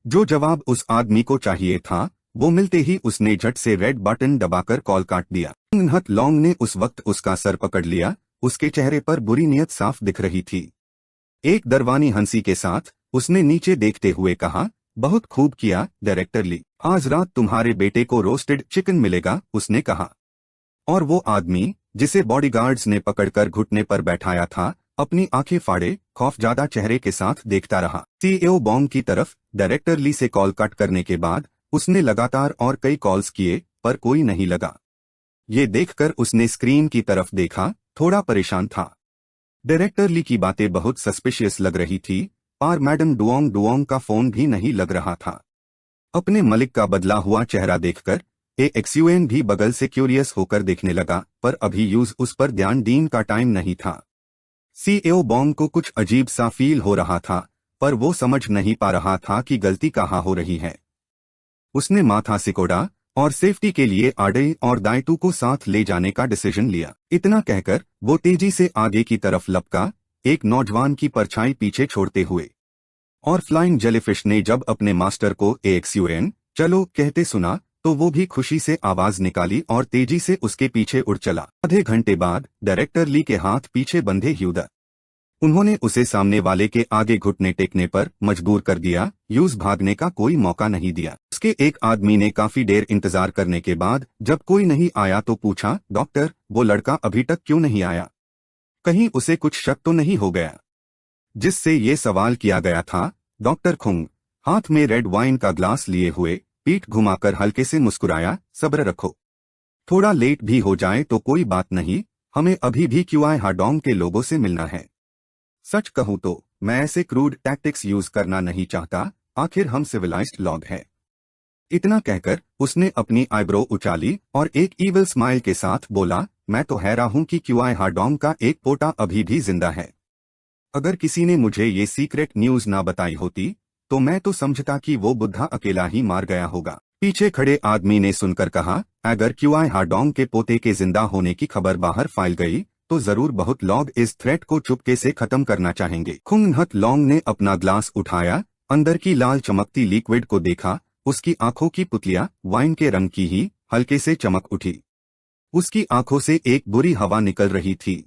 जो जवाब उस आदमी को चाहिए था वो मिलते ही उसने झट से रेड बटन दबाकर कॉल काट दिया। नहत लॉन्ग ने उस वक्त उसका सर पकड़ लिया, उसके चेहरे पर बुरी नीयत साफ दिख रही थी। एक दरवानी हंसी के साथ उसने नीचे देखते हुए कहा, बहुत खूब किया डायरेक्टर ली, आज रात तुम्हारे बेटे को रोस्टेड चिकन मिलेगा, उसने कहा। और वो आदमी जिसे बॉडीगार्ड्स ने पकड़कर घुटने पर बैठाया था, अपनी आंखें फाड़े खौफजदा चेहरे के साथ देखता रहा। सीईओ बॉन्ग की तरफ डायरेक्टर ली से कॉल कट करने के बाद उसने लगातार और कई कॉल्स किए पर कोई नहीं लगा। ये देखकर उसने स्क्रीन की तरफ देखा थोड़ा परेशान था। डायरेक्टर ली की बातें बहुत सस्पिशियस लग रही थी, और मैडम डुओंग डुओंग का फोन भी नहीं लग रहा था। अपने मलिक का बदला हुआ चेहरा देखकर एक्सयूएन भी बगल से क्यूरियस होकर देखने लगा, पर अभी यूज उस पर ध्यान देने का टाइम नहीं था। सीईओ बॉन्ग को कुछ अजीब सा फील हो रहा था, पर वो समझ नहीं पा रहा था कि गलती कहाँ हो रही है। उसने माथा सिकोड़ा और सेफ्टी के लिए आडे और दायतू को साथ ले जाने का डिसीजन लिया। इतना कहकर वो तेजी से आगे की तरफ लपका, एक नौजवान की परछाई पीछे छोड़ते हुए। और फ्लाइंग जेलीफिश ने जब अपने मास्टर को एक्सयूएन चलो कहते सुना, तो वो भी खुशी से आवाज निकाली और तेजी से उसके पीछे उड़ चला। आधे घंटे बाद डायरेक्टर ली के हाथ पीछे बंधे ह्यूदा। उन्होंने उसे सामने वाले के आगे घुटने टेकने पर मजबूर कर दिया। यूज भागने का कोई मौका नहीं दिया। उसके एक आदमी ने काफी देर इंतजार करने के बाद जब कोई नहीं आया तो पूछा, डॉक्टर वो लड़का अभी तक क्यों नहीं आया? कहीं उसे कुछ शक तो नहीं हो गया? जिससे ये सवाल किया गया था। डॉक्टर खुंग हाथ में रेड वाइन का ग्लास लिए हुए पीठ घुमाकर हल्के से मुस्कुराया, सब्र रखो, थोड़ा लेट भी हो जाए तो कोई बात नहीं, हमें अभी भी क्यूआई हाडोंग के लोगों से मिलना है। सच कहूं तो मैं ऐसे क्रूड टैक्टिक्स यूज करना नहीं चाहता, आखिर हम सिविलाइज्ड लोग हैं। इतना कहकर उसने अपनी आईब्रो उछाली और एक ईविल स्माइल के साथ बोला, मैं तो हैरान हूं कि क्यूआई हाडोंग का एक पोता अभी भी जिंदा है। अगर किसी ने मुझे ये सीक्रेट न्यूज ना बताई होती तो मैं तो समझता कि वो बुद्धा अकेला ही मार गया होगा। पीछे खड़े आदमी ने सुनकर कहा, अगर क्यूआई हाडोंग के पोते के जिंदा होने की खबर बाहर फैल गई तो जरूर बहुत लोग इस थ्रेट को चुपके से खत्म करना चाहेंगे। खुंग नहत लोंग ने अपना ग्लास उठाया, अंदर की लाल चमकती लिक्विड को देखा। उसकी आंखों की पुतलियां वाइन के रंग की ही हल्के से चमक उठी। उसकी आंखों से एक बुरी हवा निकल रही थी।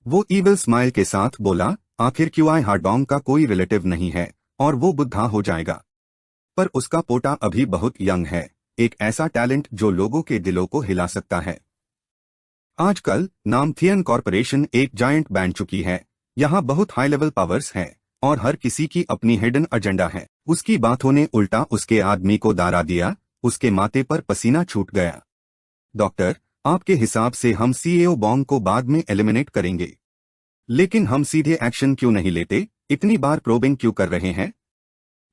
वो ईविल स्माइल के साथ बोला, आखिर क्यूआई हाडोंग का कोई रिलेटिव नहीं है और वो बुद्धा हो जाएगा, पर उसका पोता अभी बहुत यंग है, एक ऐसा टैलेंट जो लोगों के दिलों को हिला सकता है। आजकल नामथियन कॉरपोरेशन एक जायंट बन चुकी है। यहाँ बहुत हाई लेवल पावर्स हैं और हर किसी की अपनी हिडन एजेंडा है। उसकी बातों ने उल्टा उसके आदमी को दारा दिया। उसके माथे पर पसीना छूट गया। डॉक्टर, आपके हिसाब से हम सीईओ बॉन्ग को बाद में एलिमिनेट करेंगे, लेकिन हम सीधे एक्शन क्यों नहीं लेते? इतनी बार प्रोबिंग क्यों कर रहे हैं?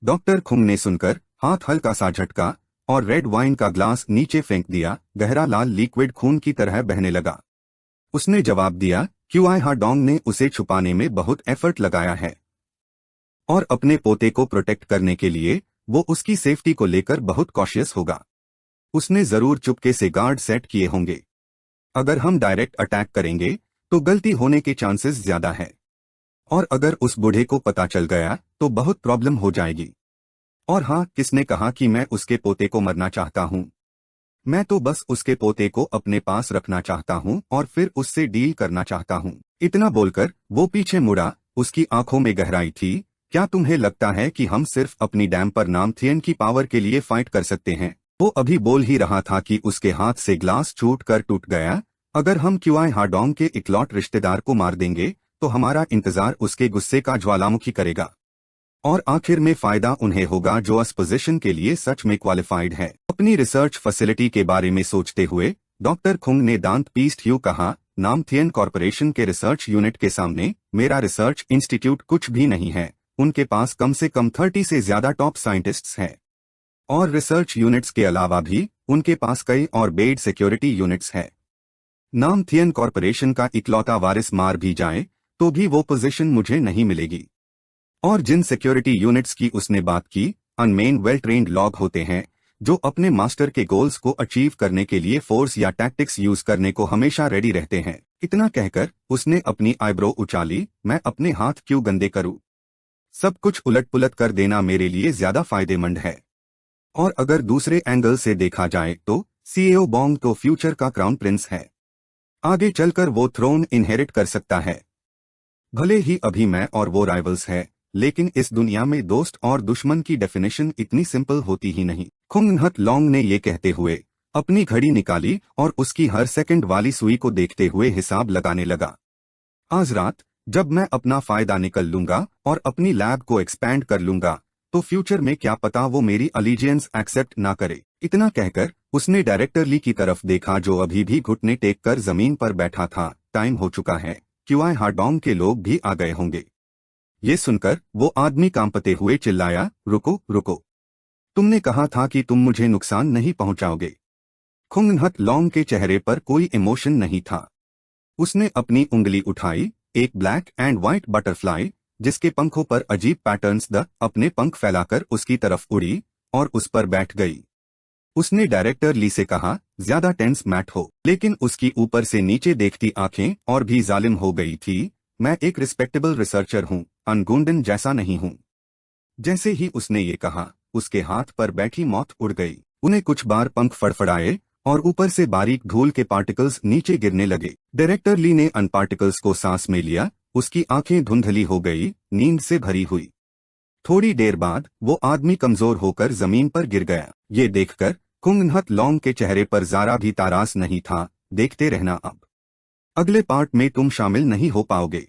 डॉक्टर खुंग ने सुनकर हाथ हल्का सा झटका और रेड वाइन का ग्लास नीचे फेंक दिया। गहरा लाल लिक्विड खून की तरह बहने लगा। उसने जवाब दिया, क्यूआई हाडोंग ने उसे छुपाने में बहुत एफर्ट लगाया है और अपने पोते को प्रोटेक्ट करने के लिए वो उसकी सेफ्टी को लेकर बहुत कॉशियस होगा। उसने जरूर चुपके से गार्ड सेट किए होंगे। अगर हम डायरेक्ट अटैक करेंगे तो गलती होने के चांसेस ज्यादा है, और अगर उस बूढ़े को पता चल गया तो बहुत प्रॉब्लम हो जाएगी। और हाँ, किसने कहा कि मैं उसके पोते को मरना चाहता हूँ? मैं तो बस उसके पोते को अपने पास रखना चाहता हूँ और फिर उससे डील करना चाहता हूँ। इतना बोलकर वो पीछे मुड़ा। उसकी आंखों में गहराई थी। क्या तुम्हें लगता है कि हम सिर्फ अपनी डैम पर नामथियन की पावर के लिए फाइट कर सकते हैं? वो अभी बोल ही रहा था कि उसके हाथ से ग्लास छूट कर टूट गया। अगर हम क्यूआई हाडोंग के इकलौत रिश्तेदार को मार देंगे तो हमारा इंतजार उसके गुस्से का ज्वालामुखी करेगा, और आखिर में फायदा उन्हें होगा जो इस पोजीशन के लिए सच में क्वालिफाइड है। अपनी रिसर्च फैसिलिटी के बारे में सोचते हुए डॉक्टर खुंग ने दांत पीसते हुए कहा, नामथियन कॉरपोरेशन के रिसर्च यूनिट के सामने मेरा रिसर्च इंस्टीट्यूट कुछ भी नहीं है। उनके पास कम से कम 30 से ज्यादा टॉप साइंटिस्ट्स हैं, और रिसर्च यूनिट्स के अलावा भी उनके पास कई और बेड सिक्योरिटी यूनिट्स हैं। नामथियन कॉरपोरेशन का इकलौता वारिस मार भी जाए तो भी वो पोजीशन मुझे नहीं मिलेगी। और जिन सिक्योरिटी यूनिट्स की उसने बात की, अनमेन वेल ट्रेन्ड लोग होते हैं जो अपने मास्टर के गोल्स को अचीव करने के लिए फोर्स या टैक्टिक्स यूज करने को हमेशा रेडी रहते हैं। इतना कहकर उसने अपनी आईब्रो उछाली। मैं अपने हाथ क्यों गंदे करूं? सब कुछ उलट पुलट कर देना मेरे लिए ज्यादा फायदेमंद है। और अगर दूसरे एंगल से देखा जाए तो सीईओ बॉन्ग तो फ्यूचर का क्राउन प्रिंस है। आगे चलकर वो थ्रोन इनहेरिट कर सकता है। भले ही अभी मैं और वो राइवल्स है, लेकिन इस दुनिया में दोस्त और दुश्मन की डेफिनेशन इतनी सिंपल होती ही नहीं। खुंग नहत लोंग ने ये कहते हुए अपनी घड़ी निकाली और उसकी हर सेकंड वाली सुई को देखते हुए हिसाब लगाने लगा। आज रात जब मैं अपना फायदा निकल लूंगा और अपनी लैब को एक्सपैंड कर लूंगा तो फ्यूचर में क्या पता वो मेरी अलीजियंस एक्सेप्ट ना करे। इतना कहकर उसने डायरेक्टर ली की तरफ देखा जो अभी भी घुटने टेक कर जमीन पर बैठा था। टाइम हो चुका है, क्यूआई हाडोंग के लोग भी आ गए होंगे। ये सुनकर वो आदमी कांपते हुए चिल्लाया, रुको रुको, तुमने कहा था कि तुम मुझे नुकसान नहीं पहुंचाओगे। खुंगनहत लॉन्ग के चेहरे पर कोई इमोशन नहीं था। उसने अपनी उंगली उठाई, एक ब्लैक एंड व्हाइट बटरफ्लाई जिसके पंखों पर अजीब पैटर्न्स अपने पंख फैलाकर उसकी तरफ उड़ी और उस पर बैठ गई। उसने डायरेक्टर ली से कहा, ज्यादा टेंस मैट हो, लेकिन उसकी ऊपर से नीचे देखती आंखें और भी जालिम हो गई थी। मैं एक रिस्पेक्टेबल रिसर्चर हूँ, अनगुंडन जैसा नहीं हूँ। जैसे ही उसने ये कहा, उसके हाथ पर बैठी मौत उड़ गई। उन्हें कुछ बार पंख फड़फड़ाए और ऊपर से बारीक धूल के पार्टिकल्स नीचे गिरने लगे। डायरेक्टर ली ने अन पार्टिकल्स को सांस में लिया, उसकी आंखें धुंधली हो गई, नींद से भरी हुई। थोड़ी देर बाद वो आदमी कमजोर होकर जमीन पर गिर गया। ये देखकर खुंगनहत लॉन्ग के चेहरे पर जरा भी तारास नहीं था। देखते रहना, अब अगले पार्ट में तुम शामिल नहीं हो पाओगे।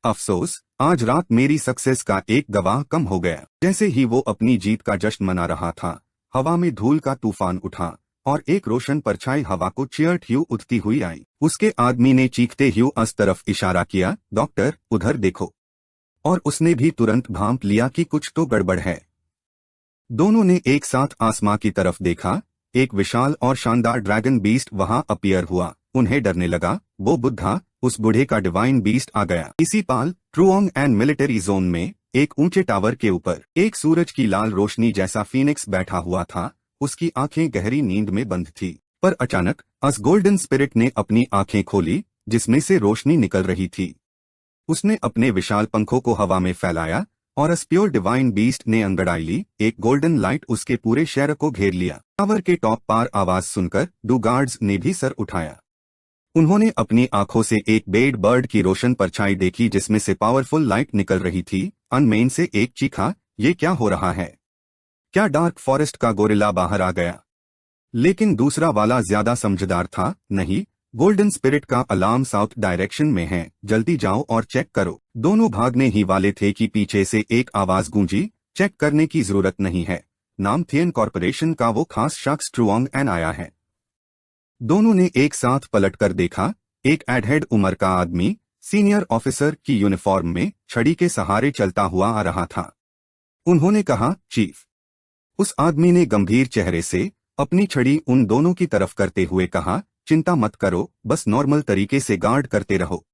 अफसोस, आज रात मेरी सक्सेस का एक गवाह कम हो गया। जैसे ही वो अपनी जीत का जश्न मना रहा था, हवा में धूल का तूफान उठा और एक रोशन परछाई हवा को चीयर्ट ह्यू उठती हुई आई। उसके आदमी ने चीखते ह्यू अस तरफ इशारा किया, डॉक्टर उधर देखो। और उसने भी तुरंत भांप लिया कि कुछ तो गड़बड़ है। दोनों ने एक साथ आसमां की तरफ देखा। एक विशाल और शानदार ड्रैगन बीस्ट वहां अपीयर हुआ। उन्हें डरने लगा, वो बुद्धा, उस बूढ़े का डिवाइन बीस्ट आ गया। इसी पाल ट्रुओंग एंड मिलिट्री जोन में एक ऊंचे टावर के ऊपर एक सूरज की लाल रोशनी जैसा फीनिक्स बैठा हुआ था। उसकी आंखें गहरी नींद में बंद थी, पर अचानक अस गोल्डन स्पिरिट ने अपनी आंखें खोली, जिसमें से रोशनी निकल रही थी। उसने अपने विशाल पंखों को हवा में फैलाया और अस प्योर डिवाइन बीस्ट ने अंगड़ाई ली। एक गोल्डन लाइट उसके पूरे शहर को घेर लिया। टावर के टॉप पार आवाज सुनकर डू गार्ड्स ने भी सर उठाया। उन्होंने अपनी आंखों से एक बेड बर्ड की रोशन परछाई देखी जिसमें से पावरफुल लाइट निकल रही थी। अनमेन से एक चीखा, ये क्या हो रहा है? क्या डार्क फॉरेस्ट का गोरिल्ला बाहर आ गया? लेकिन दूसरा वाला ज्यादा समझदार था, नहीं, गोल्डन स्पिरिट का अलार्म साउथ डायरेक्शन में है, जल्दी जाओ और चेक करो। दोनों भागने ही वाले थे कि पीछे से एक आवाज गूंजी, चेक करने की जरूरत नहीं है, नाम थियन कॉर्पोरेशन का वो खास शख्स ट्रुओंग एन आया है। दोनों ने एक साथ पलटकर देखा। एक एडहेड उम्र का आदमी सीनियर ऑफिसर की यूनिफॉर्म में छड़ी के सहारे चलता हुआ आ रहा था। उन्होंने कहा, चीफ। उस आदमी ने गंभीर चेहरे से अपनी छड़ी उन दोनों की तरफ करते हुए कहा, चिंता मत करो, बस नॉर्मल तरीके से गार्ड करते रहो।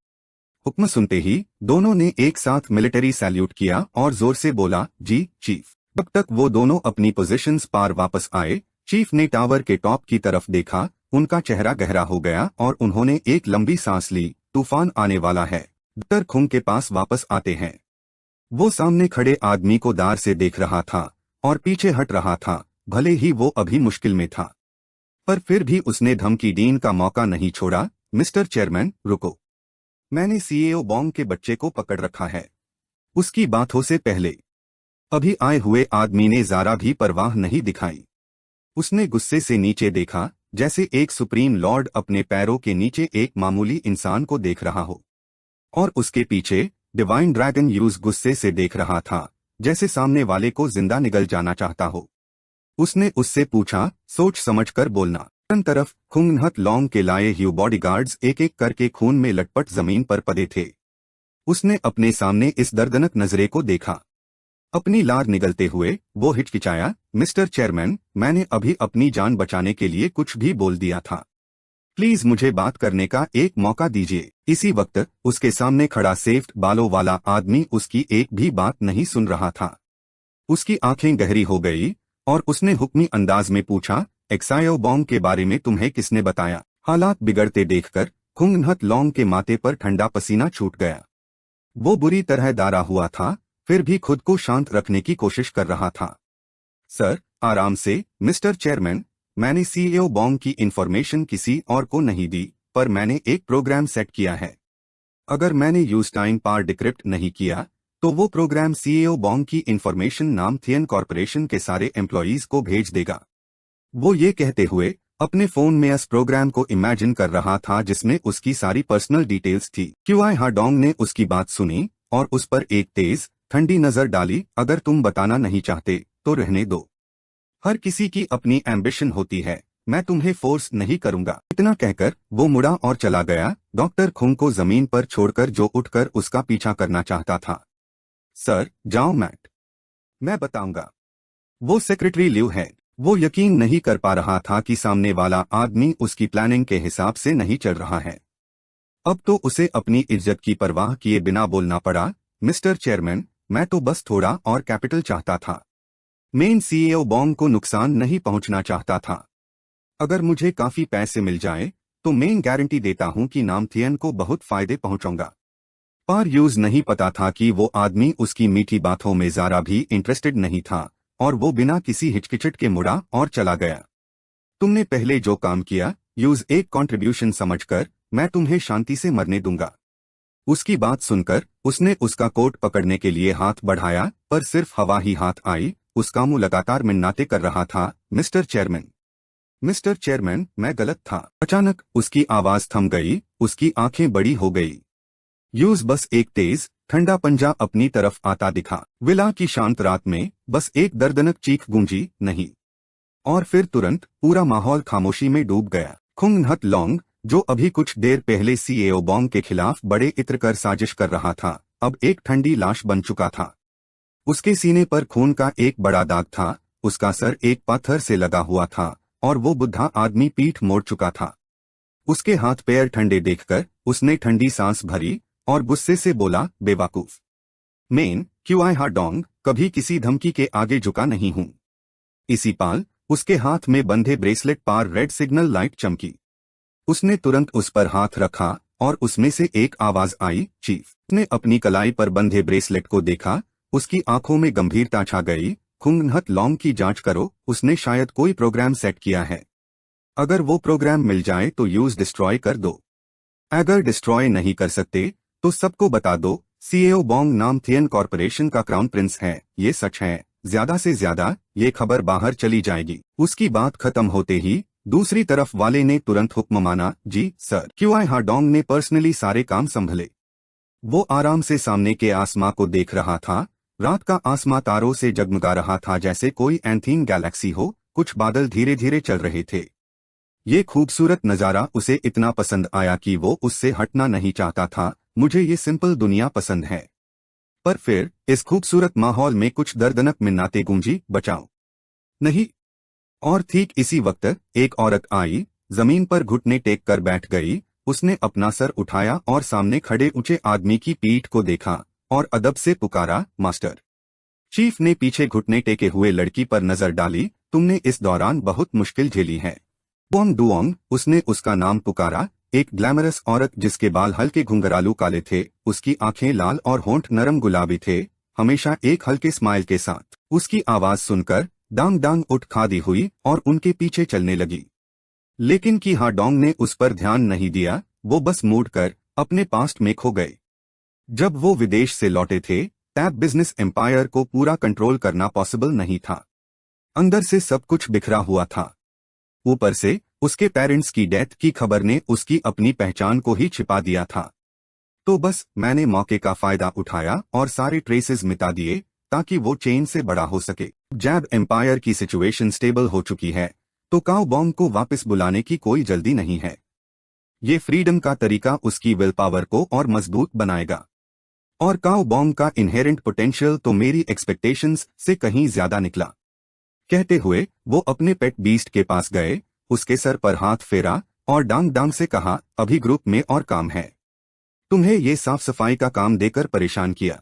हुक्म सुनते ही दोनों ने एक साथ मिलिट्री सैल्यूट किया और जोर से बोला, जी चीफ। तब तक वो दोनों अपनी पोजीशंस पार वापस आए। चीफ ने टावर के टॉप की तरफ देखा, उनका चेहरा गहरा हो गया और उन्होंने एक लंबी सांस ली। तूफान आने वाला है, डॉक्टर खुंग के पास वापस आते हैं। वो सामने खड़े आदमी को दार से देख रहा था और पीछे हट रहा था, भले ही वो अभी मुश्किल में था, पर फिर भी उसने धमकी डीन का मौका नहीं छोड़ा। मिस्टर चेयरमैन, रुको, मैंने सीईओ बॉन्ग के बच्चे को पकड़ रखा है। उसकी बातों से पहले अभी आए हुए आदमी ने जरा भी परवाह नहीं दिखाई। उसने गुस्से से नीचे देखा, जैसे एक सुप्रीम लॉर्ड अपने पैरों के नीचे एक मामूली इंसान को देख रहा हो। और उसके पीछे डिवाइन ड्रैगन यूज गुस्से से देख रहा था, जैसे सामने वाले को जिंदा निगल जाना चाहता हो। उसने उससे पूछा, सोच समझकर बोलना। तरफ खुंगनहत लॉन्ग के लाए ह्यू बॉडीगार्ड्स एक एक करके खून में लटपट जमीन पर पड़े थे। उसने अपने सामने इस दर्दनाक नजरे को देखा। अपनी लार निगलते हुए वो हिचकिचाया, मिस्टर चेयरमैन, मैंने अभी अपनी जान बचाने के लिए कुछ भी बोल दिया था, प्लीज मुझे बात करने का एक मौका दीजिए। इसी वक्त उसके सामने खड़ा सेफ्ट बालों वाला आदमी उसकी एक भी बात नहीं सुन रहा था। उसकी आंखें गहरी हो गई और उसने हुक्मी अंदाज में पूछा, एक्सायो बॉन्ग के बारे में तुम्हें किसने बताया? हालात बिगड़ते देखकर खुंगनहत लॉन्ग के माथे पर ठंडा पसीना छूट गया। वो बुरी तरह दारा हुआ था, फिर भी खुद को शांत रखने की कोशिश कर रहा था। सर, आराम से, मिस्टर चेयरमैन, मैंने सीईओ बॉन्ग की इंफॉर्मेशन किसी और को नहीं दी, पर मैंने एक प्रोग्राम सेट किया है। अगर मैंने यूज टाइम पार डिक्रिप्ट नहीं किया, तो वो प्रोग्राम सीईओ बॉन्ग की इंफॉर्मेशन नाम थियन कॉर्पोरेशन के सारे एम्प्लॉयज को भेज देगा। वो ये कहते हुए अपने फोन में इस प्रोग्राम को इमेजिन कर रहा था जिसमें उसकी सारी पर्सनल डिटेल्स थी। क्यूआई हाडोंग ने उसकी बात सुनी और उस पर एक तेज ठंडी नजर डाली। अगर तुम बताना नहीं चाहते तो रहने दो। हर किसी की अपनी एम्बिशन होती है, मैं तुम्हें फोर्स नहीं करूंगा। इतना कहकर वो मुड़ा और चला गया, डॉक्टर खुंग को जमीन पर छोड़कर जो उठकर उसका पीछा करना चाहता था। सर जाओ मैट, मैं बताऊंगा। वो सेक्रेटरी लिव है। वो यकीन नहीं कर पा रहा था कि सामने वाला आदमी उसकी प्लानिंग के हिसाब से नहीं चल रहा है। अब तो उसे अपनी इज्जत की परवाह किए बिना बोलना पड़ा, मिस्टर चेयरमैन, मैं तो बस थोड़ा और कैपिटल चाहता था। मेन सीईओ बॉन्ग को नुकसान नहीं पहुंचना चाहता था। अगर मुझे काफी पैसे मिल जाए तो मैं गारंटी देता हूं कि नामथियन को बहुत फायदे पहुंचाऊंगा। पर यूज नहीं पता था कि वो आदमी उसकी मीठी बातों में जरा भी इंटरेस्टेड नहीं था और वो बिना किसी हिचकिचट के मुड़ा और चला गया। तुमने पहले जो काम किया, यूज एक कंट्रीब्यूशन समझकर मैं तुम्हें शांति से मरने दूंगा। उसकी बात सुनकर उसने उसका कोट पकड़ने के लिए हाथ बढ़ाया, पर सिर्फ हवा ही हाथ आई। उसका मुंह लगातार मिन्नाटे कर रहा था, मिस्टर चेयरमैन, मिस्टर चेयरमैन, मैं गलत था। अचानक उसकी आवाज थम गई, उसकी आंखें बड़ी हो गई। यूज बस एक तेज ठंडा पंजा अपनी तरफ आता दिखा। विला की शांत रात में बस एक दर्दनाक चीख गूंजी, नहीं। और फिर तुरंत पूरा माहौल खामोशी में डूब गया। खुंग नहत लॉन्ग, जो अभी कुछ देर पहले सीईओ बॉन्ग के खिलाफ बड़े इत्र कर साजिश कर रहा था, अब एक ठंडी लाश बन चुका था। उसके सीने पर खून का एक बड़ा दाग था, उसका सर एक पत्थर से लगा हुआ था और वो बुढ़ा आदमी पीठ मोड़ चुका था। उसके हाथ पैर ठंडे देखकर उसने ठंडी सांस भरी और गुस्से से बोला, बेवकूफ, मेन क्यों आए हाडोंग, कभी किसी धमकी के आगे झुका नहीं हूं। इसी पाल उसके हाथ में बंधे ब्रेसलेट पर रेड सिग्नल लाइट चमकी। उसने तुरंत उस पर हाथ रखा और उसमें से एक आवाज आई, चीफ। उसने अपनी कलाई पर बंधे ब्रेसलेट को देखा, उसकी आंखों में गंभीरता छा गई। खुंग नहत लॉन्ग की जांच करो, उसने शायद कोई प्रोग्राम सेट किया है। अगर वो प्रोग्राम मिल जाए तो यूज डिस्ट्रॉय कर दो। अगर डिस्ट्रॉय नहीं कर सकते तो सबको बता दो, सीईओ बॉन्ग नामथियन कॉरपोरेशन का क्राउन प्रिंस है, ये सच है। ज्यादा से ज्यादा ये खबर बाहर चली जाएगी। उसकी बात खत्म होते ही दूसरी तरफ वाले ने तुरंत हुक्म माना, जी सर। क्यूआई हाडोंग ने पर्सनली सारे काम संभले। वो आराम से सामने के आसमां को देख रहा था। रात का आसमां तारों से जगमगा रहा था, जैसे कोई एंथीन गैलेक्सी हो। कुछ बादल धीरे धीरे चल रहे थे। ये खूबसूरत नजारा उसे इतना पसंद आया कि वो उससे हटना नहीं चाहता था। मुझे ये सिंपल दुनिया पसंद है। पर फिर इस खूबसूरत माहौल में कुछ दर्दनाक मिन्नाते गूंजी, बचाओ, नहीं। और ठीक इसी वक्त एक औरत आई, जमीन पर घुटने टेक कर बैठ गई। उसने अपना सर उठाया और सामने खड़े ऊंचे आदमी की पीठ को देखा और अदब से पुकारा, मास्टर। चीफ ने पीछे घुटने टेके हुए लड़की पर नजर डाली, तुमने इस दौरान बहुत मुश्किल झेली है। बोंग डुओंग, उसने उसका नाम पुकारा। एक ग्लैमरस औरत जिसके बाल हल्के घुंघरालू काले थे, उसकी आंखें लाल और होंठ नरम गुलाबी थे, हमेशा एक हल्के स्माइल के साथ। उसकी आवाज सुनकर डांग डांग उठ खड़ी हुई और उनके पीछे चलने लगी। लेकिन की हाडोंग ने उस पर ध्यान नहीं दिया, वो बस मुड़कर अपने पास्ट में खो गए। जब वो विदेश से लौटे थे, टैब बिजनेस एम्पायर को पूरा कंट्रोल करना पॉसिबल नहीं था। अंदर से सब कुछ बिखरा हुआ था। ऊपर से उसके पेरेंट्स की डेथ की खबर ने उसकी अपनी पहचान को ही छिपा दिया था। तो बस मैंने मौके का फायदा उठाया और सारे ट्रेसेस मिटा दिए ताकि वो चेन से बड़ा हो सके। जैब एम्पायर की सिचुएशन स्टेबल हो चुकी है, तो काओ बॉन्ग को वापस बुलाने की कोई जल्दी नहीं है। ये फ्रीडम का तरीका उसकी विल पावर को और मजबूत बनाएगा। और काओ बॉन्ग का इनहेरेंट पोटेंशियल तो मेरी एक्सपेक्टेशंस से कहीं ज्यादा निकला। कहते हुए वो अपने पेट बीस्ट के पास गए, उसके सर पर हाथ फेरा और डांग डांग से कहा, अभी ग्रुप में और काम है। तुम्हें ये साफ सफाई का काम देकर परेशान किया।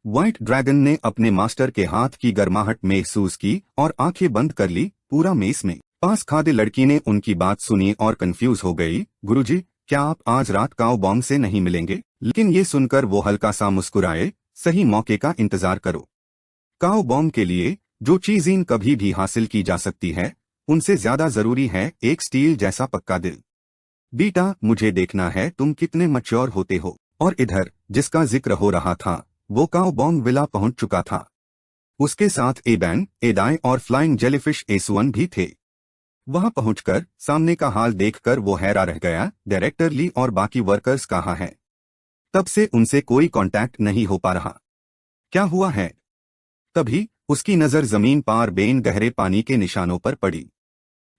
व्हाइट ड्रैगन ने अपने मास्टर के हाथ की गर्माहट महसूस की और आंखें बंद कर ली। पूरा मेस में पास खादे लड़की ने उनकी बात सुनी और कंफ्यूज हो गई। गुरुजी, क्या आप आज रात काओ बॉन्ग से नहीं मिलेंगे? लेकिन ये सुनकर वो हल्का सा मुस्कुराए, सही मौके का इंतजार करो। काओ बॉन्ग के लिए जो चीजें कभी भी हासिल की जा सकती है, उनसे ज्यादा जरूरी है एक स्टील जैसा पक्का दिल। बीटा, मुझे देखना है तुम कितने मैच्योर होते हो। और इधर जिसका जिक्र हो रहा था वो काओ बॉन्ग विला पहुंच चुका था। उसके साथ एबैन, एडाई और फ्लाइंग जेलीफिश एसुअन भी थे। वहां पहुंचकर सामने का हाल देखकर वो हैरान रह गया। डायरेक्टर ली और बाकी वर्कर्स कहाँ हैं? तब से उनसे कोई कांटेक्ट नहीं हो पा रहा। क्या हुआ है? तभी उसकी नजर जमीन पार बेन गहरे पानी के निशानों पर पड़ी।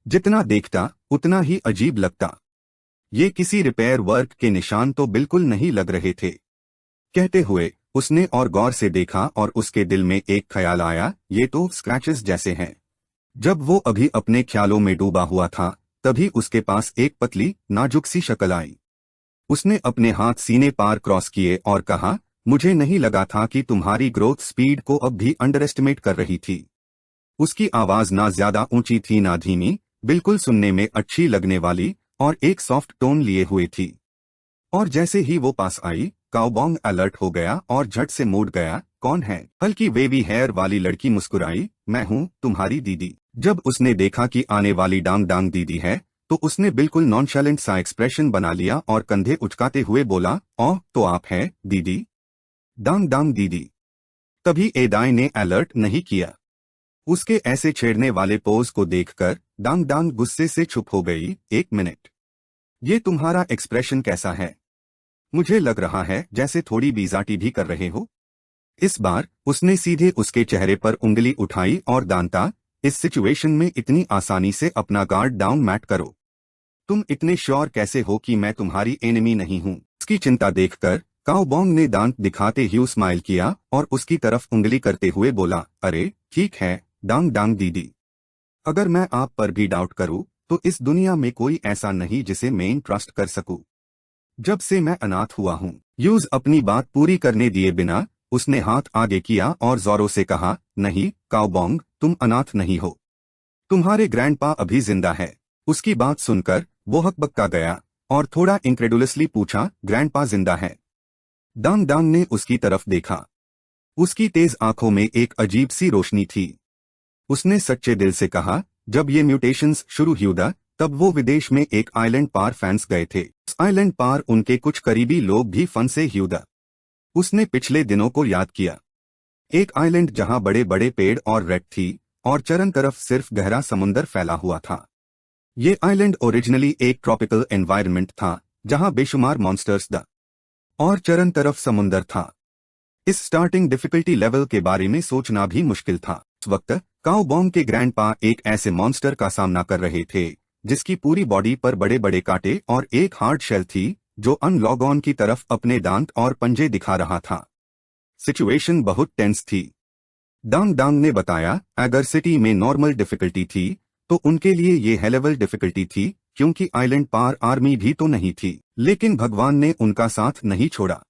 जितना देखता उतना ही अजीब लगता। ये किसी रिपेयर वर्क के निशान तो बिल्कुल नहीं लग रहे थे। कहते हुए उसने और गौर से देखा और उसके दिल में एक ख्याल आया, ये तो स्क्रैचेस जैसे हैं। जब वो अभी अपने ख्यालों में डूबा हुआ था तभी उसके पास एक पतली नाजुक सी शक्ल आई। उसने अपने हाथ सीने पार क्रॉस किए और कहा, मुझे नहीं लगा था कि तुम्हारी ग्रोथ स्पीड को अब भी अंडर एस्टिमेट कर रही थी। उसकी आवाज ना ज्यादा ऊंची थी ना धीमी, बिल्कुल सुनने में अच्छी लगने वाली और एक सॉफ्ट टोन लिए हुए थी। और जैसे ही वो पास आई, काओबोंग अलर्ट हो गया और झट से मूड गया। कौन है? हल्की वेवी हेयर वाली लड़की मुस्कुराई, मैं हूँ, तुम्हारी दीदी। जब उसने देखा कि आने वाली डांग डांग दीदी है तो उसने बिल्कुल नॉनशैलेंट सा एक्सप्रेशन बना लिया और कंधे उचकाते हुए बोला, ओह तो आप हैं दीदी, डांग डांग दीदी। तभी एदाई ने अलर्ट नहीं किया। उसके ऐसे छेड़ने वाले पोज को देखकर डांग डांग गुस्से से चुप हो गई। एक मिनट, ये तुम्हारा एक्सप्रेशन कैसा है? मुझे लग रहा है जैसे थोड़ी बीजाटी भी कर रहे हो। इस बार उसने सीधे उसके चेहरे पर उंगली उठाई और दांता, इस सिचुएशन में इतनी आसानी से अपना गार्ड डाउन मैट करो। तुम इतने श्योर कैसे हो कि मैं तुम्हारी एनिमी नहीं हूं? उसकी चिंता देखकर काओबोंग ने दांत दिखाते हुए स्माइल किया और उसकी तरफ उंगली करते हुए बोला, अरे ठीक है डांग डांग दीदी, अगर मैं आप पर भी डाउट करूं तो इस दुनिया में कोई ऐसा नहीं जिसे मैं ट्रस्ट कर सकूं। जब से मैं अनाथ हुआ हूँ। यूज अपनी बात पूरी करने दिए बिना उसने हाथ आगे किया और जोरों से कहा, नहीं काओबोंग, तुम अनाथ नहीं हो, तुम्हारे ग्रैंडपा अभी जिंदा है। उसकी बात सुनकर वो हकबक्का गया और थोड़ा इंक्रेडुलसली पूछा, ग्रैंडपा जिंदा है? डांग डांग ने उसकी तरफ देखा। उसकी तेज आंखों में एक अजीब सी रोशनी थी। उसने सच्चे दिल से कहा, जब ये म्यूटेशंस शुरू हुआ तब वो विदेश में एक आइलैंड पार फैंस गए थे। उस आइलैंड पार उनके कुछ करीबी लोग भी फंसे हुआ। उसने पिछले दिनों को याद किया। एक आइलैंड जहां बड़े बड़े पेड़ और रेड थी और चारों तरफ सिर्फ गहरा समुंदर फैला हुआ था। ये आइलैंड ओरिजिनली एक ट्रॉपिकल एनवायरनमेंट था जहां बेशुमार मॉन्स्टर्स द और चारों तरफ समुंदर था। इस स्टार्टिंग डिफिकल्टी लेवल के बारे में सोचना भी मुश्किल था। उस वक्त काओबोंग के ग्रैंडपा एक ऐसे मॉन्स्टर का सामना कर रहे थे जिसकी पूरी बॉडी पर बड़े बड़े कांटे और एक हार्ड शेल थी जो अनलॉगॉन की तरफ अपने दांत और पंजे दिखा रहा था। सिचुएशन बहुत टेंस थी। डांग डांग ने बताया, अगर सिटी में नॉर्मल डिफिकल्टी थी तो उनके लिए ये हाई लेवल डिफिकल्टी थी क्योंकि आइलैंड पार आर्मी भी तो नहीं थी। लेकिन भगवान ने उनका साथ नहीं छोड़ा।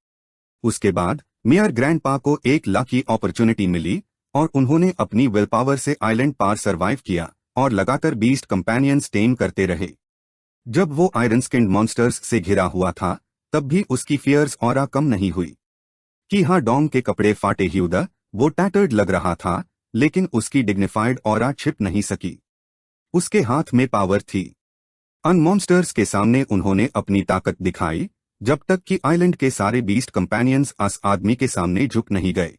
उसके बाद मेयर ग्रैंडपा को एक लकी अपॉर्चुनिटी मिली और उन्होंने अपनी विल पावर से आइलैंड पार सरवाइव किया और लगातार बीस्ट कंपेनियंस टेम करते रहे। जब वो आयरन स्किन्ड मॉन्स्टर्स से घिरा हुआ था तब भी उसकी फियर्स ऑरा कम नहीं हुई। कि हाँ, डोंग के कपड़े फाटे हुए, वो टैटर्ड लग रहा था, लेकिन उसकी डिग्निफाइड ऑरा छिप नहीं सकी। उसके हाथ में पावर थी। अन मॉन्स्टर्स के सामने उन्होंने अपनी ताकत दिखाई जब तक कि आइलैंड के सारे बीस्ट कंपेनियंस अस आदमी के सामने झुक नहीं गए।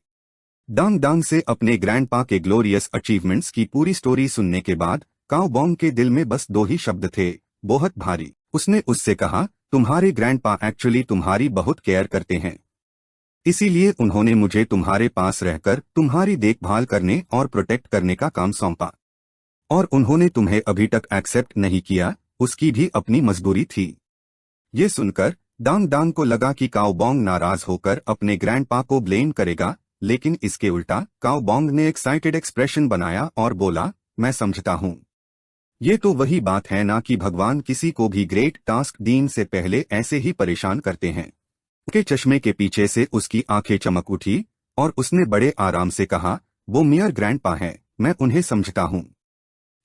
डांग डांग से अपने ग्रैंडपा के ग्लोरियस अचीवमेंट्स की पूरी स्टोरी सुनने के बाद काओबोंग के दिल में बस दो ही शब्द थे, बहुत भारी। उसने उससे कहा, तुम्हारे ग्रैंडपा एक्चुअली तुम्हारी बहुत केयर करते हैं, इसीलिए उन्होंने मुझे तुम्हारे पास रहकर तुम्हारी देखभाल करने और प्रोटेक्ट करने का काम सौंपा। और उन्होंने तुम्हें अभी तक एक्सेप्ट नहीं किया, उसकी भी अपनी मजबूरी थी। ये सुनकर डांग डांग को लगा कि काओबोंग नाराज होकर अपने ग्रैंडपा को ब्लेम करेगा, लेकिन इसके उल्टा काओबोंग ने एक्साइटेड एक्सप्रेशन बनाया और बोला, मैं समझता हूँ। ये तो वही बात है ना कि भगवान किसी को भी ग्रेट टास्क देने से पहले ऐसे ही परेशान करते हैं। उसके चश्मे के पीछे से उसकी आंखें चमक उठी और उसने बड़े आराम से कहा, वो मेयर ग्रैंडपा है, मैं उन्हें समझता हूँ।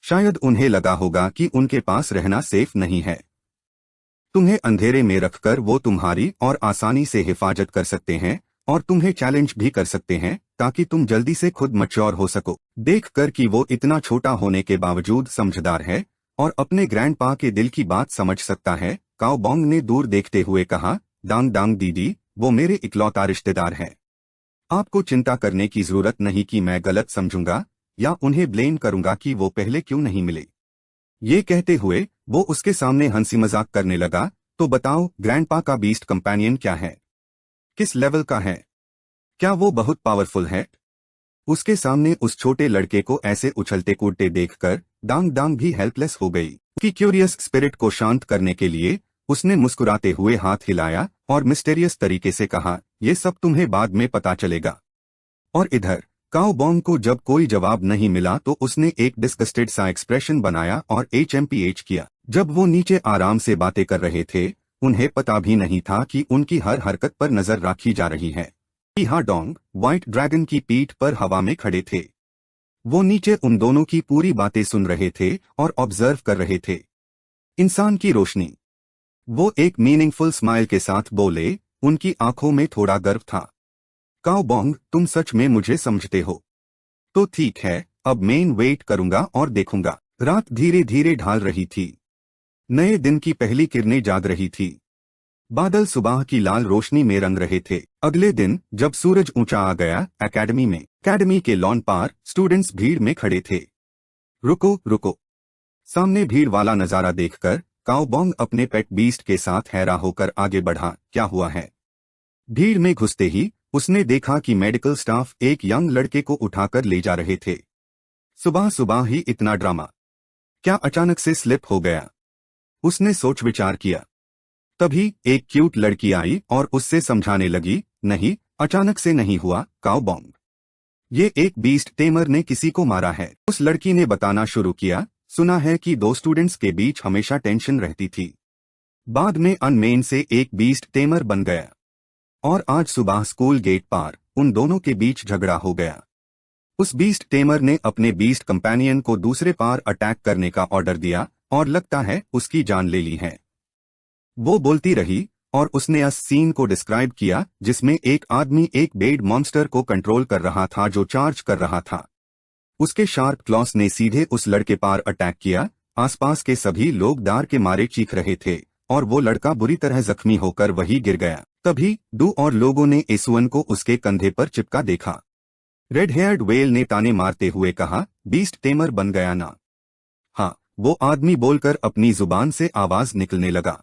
शायद उन्हें लगा होगा कि उनके पास रहना सेफ नहीं है। तुम्हें अंधेरे में रखकर वो तुम्हारी और आसानी से हिफाजत कर सकते हैं और तुम्हें चैलेंज भी कर सकते हैं ताकि तुम जल्दी से खुद मैच्योर हो सको। देखकर कि वो इतना छोटा होने के बावजूद समझदार है और अपने ग्रैंडपा के दिल की बात समझ सकता है, काओबोंग ने दूर देखते हुए कहा, डांग डांग दीदी, वो मेरे इकलौता रिश्तेदार है। आपको चिंता करने की जरूरत नहीं कि मैं गलत समझूंगा या उन्हें ब्लेम करूंगा कि वो पहले क्यों नहीं मिले। ये कहते हुए वो उसके सामने हंसी मजाक करने लगा, तो बताओ ग्रैंडपा का बीस्ट कंपेनियन क्या है, किस लेवल का है, क्या वो बहुत पावरफुल है? उसके सामने उस छोटे लड़के को ऐसे उछलते कूदते देखकर डांग डांग भी हेल्पलेस हो गई। उसकी क्यूरियस स्पिरिट को शांत करने के लिए उसने मुस्कुराते हुए हाथ हिलाया और मिस्टेरियस तरीके से कहा, ये सब तुम्हें बाद में पता चलेगा। और इधर काओ बॉन्ग को जब कोई जवाब नहीं मिला तो उसने एक डिस्गस्टेड सा एक्सप्रेशन बनाया और HMPH किया। जब वो नीचे आराम से बातें कर रहे थे, उन्हें पता भी नहीं था कि उनकी हर हरकत पर नजर रखी जा रही है। हा डोंग व्हाइट ड्रैगन की पीठ पर हवा में खड़े थे। वो नीचे उन दोनों की पूरी बातें सुन रहे थे और ऑब्जर्व कर रहे थे। इंसान की रोशनी। वो एक मीनिंगफुल स्माइल के साथ बोले, उनकी आंखों में थोड़ा गर्व था। काओ बॉन्ग, तुम सच में मुझे समझते हो? तो ठीक है, अब मैं वेट करूंगा और देखूंगा। रात धीरे धीरे ढाल रही थी। नए दिन की पहली किरणें जाग रही थी। बादल सुबह की लाल रोशनी में रंग रहे थे। अगले दिन जब सूरज ऊंचा आ गया, अकेडमी के लॉन पार स्टूडेंट्स भीड़ में खड़े थे। रुको रुको। सामने भीड़ वाला नजारा देखकर काओ बॉन्ग अपने पेट बीस्ट के साथ हैरा होकर आगे बढ़ा। क्या हुआ है? भीड़ में घुसते ही उसने देखा कि मेडिकल स्टाफ एक यंग लड़के को उठाकर ले जा रहे थे। सुबह सुबह ही इतना ड्रामा? क्या अचानक से स्लिप हो गया? उसने सोच विचार किया। तभी एक क्यूट लड़की आई और उससे समझाने लगी, नहीं, अचानक से नहीं हुआ काओ बॉन्ग। ये एक बीस्ट टेमर ने किसी को मारा है। उस लड़की ने बताना शुरू किया, सुना है कि दो स्टूडेंट्स के बीच हमेशा टेंशन रहती थी। बाद में अनमेन से एक बीस्ट टेमर बन गया और आज सुबह स्कूल गेट पार उन दोनों के बीच झगड़ा हो गया। उस बीस्ट टेमर ने अपने बीस्ट कंपेनियन को दूसरे पार अटैक करने का ऑर्डर दिया और लगता है उसकी जान ले ली है। वो बोलती रही और उसने उस सीन को डिस्क्राइब किया जिसमें एक आदमी एक बेड मॉन्स्टर को कंट्रोल कर रहा था जो चार्ज कर रहा था। उसके शार्प क्लॉस ने सीधे उस लड़के पार अटैक किया। आसपास के सभी लोग डर के मारे चीख रहे थे और वो लड़का बुरी तरह जख्मी होकर वहीं गिर गया। तभी दो और लोगों ने एसुअन को उसके कंधे पर चिपका देखा। रेड हेयर्ड वेल ने ताने मारते हुए कहा, बीस्ट टेमर बन गया ना? हाँ, वो आदमी बोलकर अपनी जुबान से आवाज निकलने लगा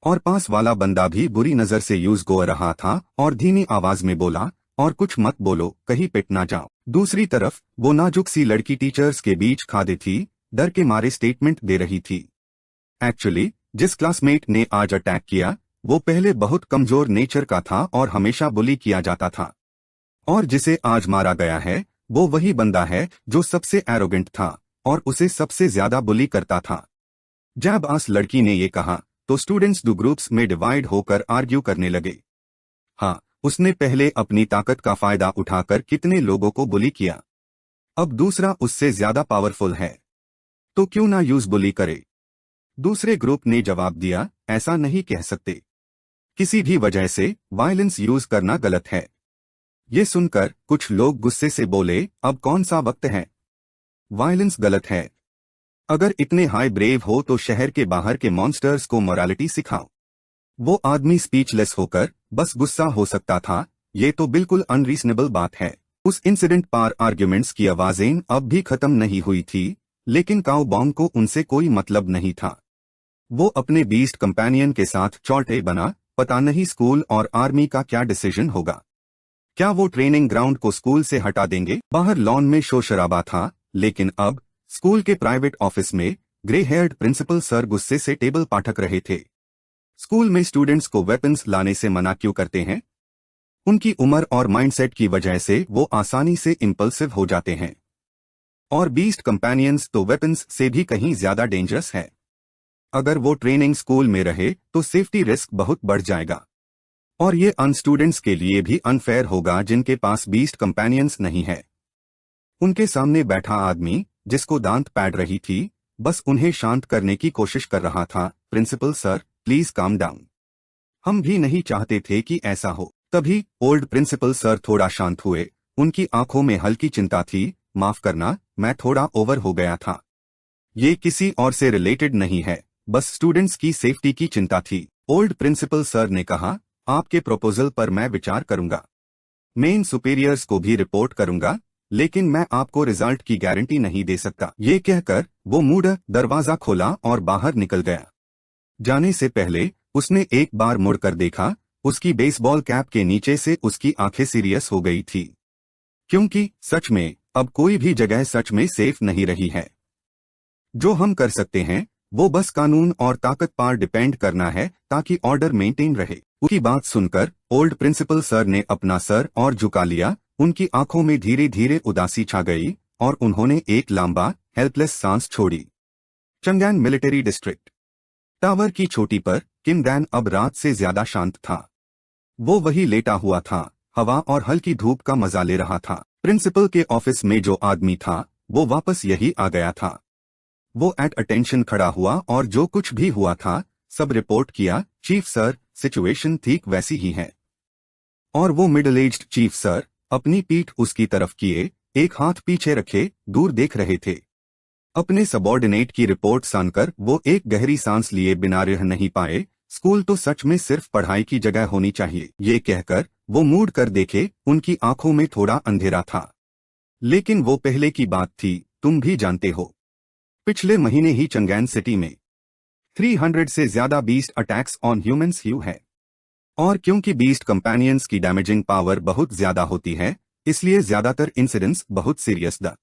और पास वाला बंदा भी बुरी नजर से यूज गो रहा था और धीमी आवाज में बोला, और कुछ मत बोलो, कहीं पिट ना जाओ। दूसरी तरफ वो नाजुक सी लड़की टीचर्स के बीच खादे थी, डर के मारे स्टेटमेंट दे रही थी। एक्चुअली जिस क्लासमेट ने आज अटैक किया वो पहले बहुत कमजोर नेचर का था और हमेशा बुली किया जाता था, और जिसे आज मारा गया है वो वही बंदा है जो सबसे एरोगेंट था और उसे सबसे ज्यादा बुली करता था। जब आस लड़की ने ये कहा तो स्टूडेंट्स दो ग्रुप्स में डिवाइड होकर आर्ग्यू करने लगे। हाँ, उसने पहले अपनी ताकत का फायदा उठाकर कितने लोगों को बुली किया, अब दूसरा उससे ज्यादा पावरफुल है तो क्यों ना यूज बुली करे। दूसरे ग्रुप ने जवाब दिया, ऐसा नहीं कह सकते, किसी भी वजह से वायलेंस यूज करना गलत है। ये सुनकर कुछ लोग गुस्से से बोले, अब कौन सा वक्त है, वायलेंस गलत है। अगर इतने हाई ब्रेव हो तो शहर के बाहर के मॉन्स्टर्स को मोरालिटी सिखाओ। वो आदमी स्पीचलेस होकर बस गुस्सा हो सकता था। ये तो बिल्कुल अनरीजनेबल बात है। उस इंसिडेंट पार आर्ग्यूमेंट्स की आवाजें अब भी खत्म नहीं हुई थी, लेकिन काओ बॉन्ग को उनसे कोई मतलब नहीं था। वो अपने बीस्ट कंपेनियन के साथ चौटे बना, पता नहीं स्कूल और आर्मी का क्या डिसीजन होगा। क्या वो ट्रेनिंग ग्राउंड को स्कूल से हटा देंगे? बाहर लॉन में शोर शराबा था, लेकिन अब स्कूल के प्राइवेट ऑफिस में ग्रे हेयर्ड प्रिंसिपल सर गुस्से से टेबल पाठक रहे थे। स्कूल में स्टूडेंट्स को वेपन्स लाने से मना क्यों करते हैं? उनकी उम्र और माइंडसेट की वजह से वो आसानी से इंपल्सिव हो जाते हैं, और बीस्ट कंपेनियंस तो वेपन्स से भी कहीं ज्यादा डेंजरस है। अगर वो ट्रेनिंग स्कूल में रहे तो सेफ्टी रिस्क बहुत बढ़ जाएगा, और ये अन स्टूडेंट्स के लिए भी अनफेयर होगा जिनके पास बीस्ट कंपेनियंस नहीं है। उनके सामने बैठा आदमी जिसको दांत पैड रही थी, बस उन्हें शांत करने की कोशिश कर रहा था। Principal sir, please calm down, हम भी नहीं चाहते थे कि ऐसा हो। तभी ओल्ड प्रिंसिपल सर थोड़ा शांत हुए। उनकी आंखों में हल्की चिंता थी। माफ करना, मैं थोड़ा ओवर हो गया था। ये किसी और से रिलेटेड नहीं है, बस स्टूडेंट्स की सेफ्टी की चिंता थी। ओल्ड प्रिंसिपल सर ने कहा, आपके प्रपोजल पर मैं विचार करूंगा, मेन सुपीरियर्स को भी रिपोर्ट करूंगा, लेकिन मैं आपको रिजल्ट की गारंटी नहीं दे सकता। ये कहकर वो मूड दरवाजा खोला और बाहर निकल गया। जाने से पहले उसने एक बार मुड़कर देखा। उसकी बेसबॉल कैप के नीचे से उसकी आंखें सीरियस हो गई थी, क्योंकि सच में अब कोई भी जगह सच में सेफ नहीं रही है। जो हम कर सकते हैं वो बस कानून और ताकत पर डिपेंड करना है ताकि ऑर्डर मेंटेन रहे। उसकी बात सुनकर ओल्ड प्रिंसिपल सर ने अपना सर और झुका लिया। उनकी आंखों में धीरे धीरे उदासी छा गई और उन्होंने एक लंबा हेल्पलेस सांस छोड़ी। चंगैन मिलिट्री डिस्ट्रिक्ट टावर की चोटी पर किम डैन अब रात से ज्यादा शांत था। वो वही लेटा हुआ था, हवा और हल्की धूप का मजा ले रहा था। प्रिंसिपल के ऑफिस में जो आदमी था वो वापस यही आ गया था। वो एट अटेंशन खड़ा हुआ और जो कुछ भी हुआ था सब रिपोर्ट किया। चीफ सर, सिचुएशन ठीक वैसी ही है। और वो मिडिल एज्ड चीफ सर अपनी पीठ उसकी तरफ किए, एक हाथ पीछे रखे दूर देख रहे थे। अपने सबॉर्डिनेट की रिपोर्ट सुनकर वो एक गहरी सांस लिए बिना रह नहीं पाए। स्कूल तो सच में सिर्फ पढ़ाई की जगह होनी चाहिए, ये कहकर वो मूड कर देखे। उनकी आंखों में थोड़ा अंधेरा था, लेकिन वो पहले की बात थी। तुम भी जानते हो, पिछले महीने ही चंगैन सिटी में 300 से ज्यादा बीस्ट अटैक्स ऑन ह्यूमंस हुए हैं। और क्योंकि बीस्ट कंपेनियंस की डैमेजिंग पावर बहुत ज्यादा होती है, इसलिए ज्यादातर इंसिडेंट्स बहुत सीरियस द।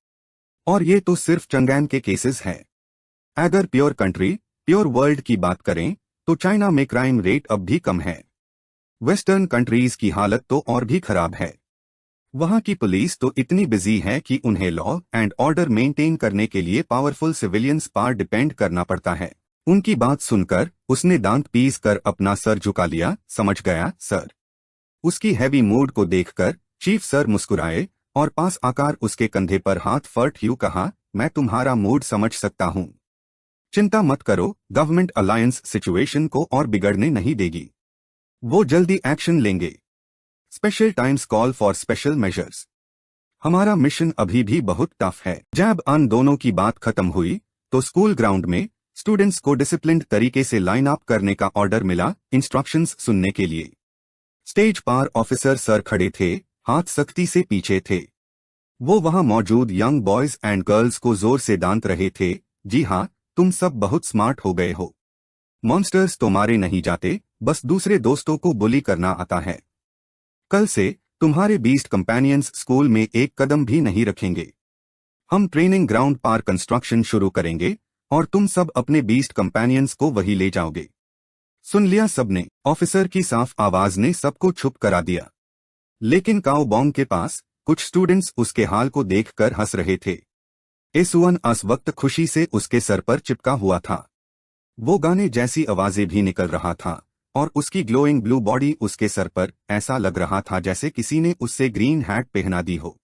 और ये तो सिर्फ चंगैन के केसेस हैं। अगर प्योर कंट्री, प्योर वर्ल्ड की बात करें तो चाइना में क्राइम रेट अब भी कम है। वेस्टर्न कंट्रीज की हालत तो और भी खराब है। वहां की पुलिस तो इतनी बिजी है कि उन्हें लॉ एंड ऑर्डर मेंटेन करने के लिए पावरफुल सिविलियंस पर डिपेंड करना पड़ता है। उनकी बात सुनकर उसने दांत पीस कर अपना सर झुका लिया। समझ गया सर। उसकी हैवी मूड को देखकर चीफ सर मुस्कुराए और पास आकर उसके कंधे पर हाथ फर्ट ह्यू कहा, मैं तुम्हारा मूड समझ सकता हूं। चिंता मत करो, गवर्नमेंट अलायंस सिचुएशन को और बिगड़ने नहीं देगी। वो जल्दी एक्शन लेंगे। Special times call for special measures. हमारा मिशन अभी भी बहुत टफ है। जब अन दोनों की बात खत्म हुई तो स्कूल ग्राउंड में स्टूडेंट्स को डिसिप्लिन्ड तरीके से लाइन अप करने का ऑर्डर मिला, इंस्ट्रक्शंस सुनने के लिए। स्टेज पर ऑफिसर सर खड़े थे, हाथ सख्ती से पीछे थे। वो वहां मौजूद यंग बॉयज एंड गर्ल्स को जोर से दांत रहे थे। जी हाँ, तुम सब बहुत स्मार्ट हो गए हो। मॉन्स्टर्स तो मारे नहीं जाते, बस दूसरे दोस्तों को बुली करना आता है। कल से तुम्हारे बीस्ट कंपेनियंस स्कूल में एक कदम भी नहीं रखेंगे। हम ट्रेनिंग ग्राउंड पर कंस्ट्रक्शन शुरू करेंगे और तुम सब अपने बीस्ट कंपेनियंस को वही ले जाओगे। सुन लिया सबने? ऑफिसर की साफ आवाज ने सबको चुप करा दिया। लेकिन काओ बॉन्ग के पास कुछ स्टूडेंट्स उसके हाल को देखकर हंस रहे थे। एसुअन उस वक्त खुशी से उसके सर पर चिपका हुआ था। वो गाने जैसी आवाजें भी निकल रहा था और उसकी ग्लोइंग ब्लू बॉडी उसके सर पर ऐसा लग रहा था जैसे किसी ने उससे ग्रीन हैट पहना दी हो।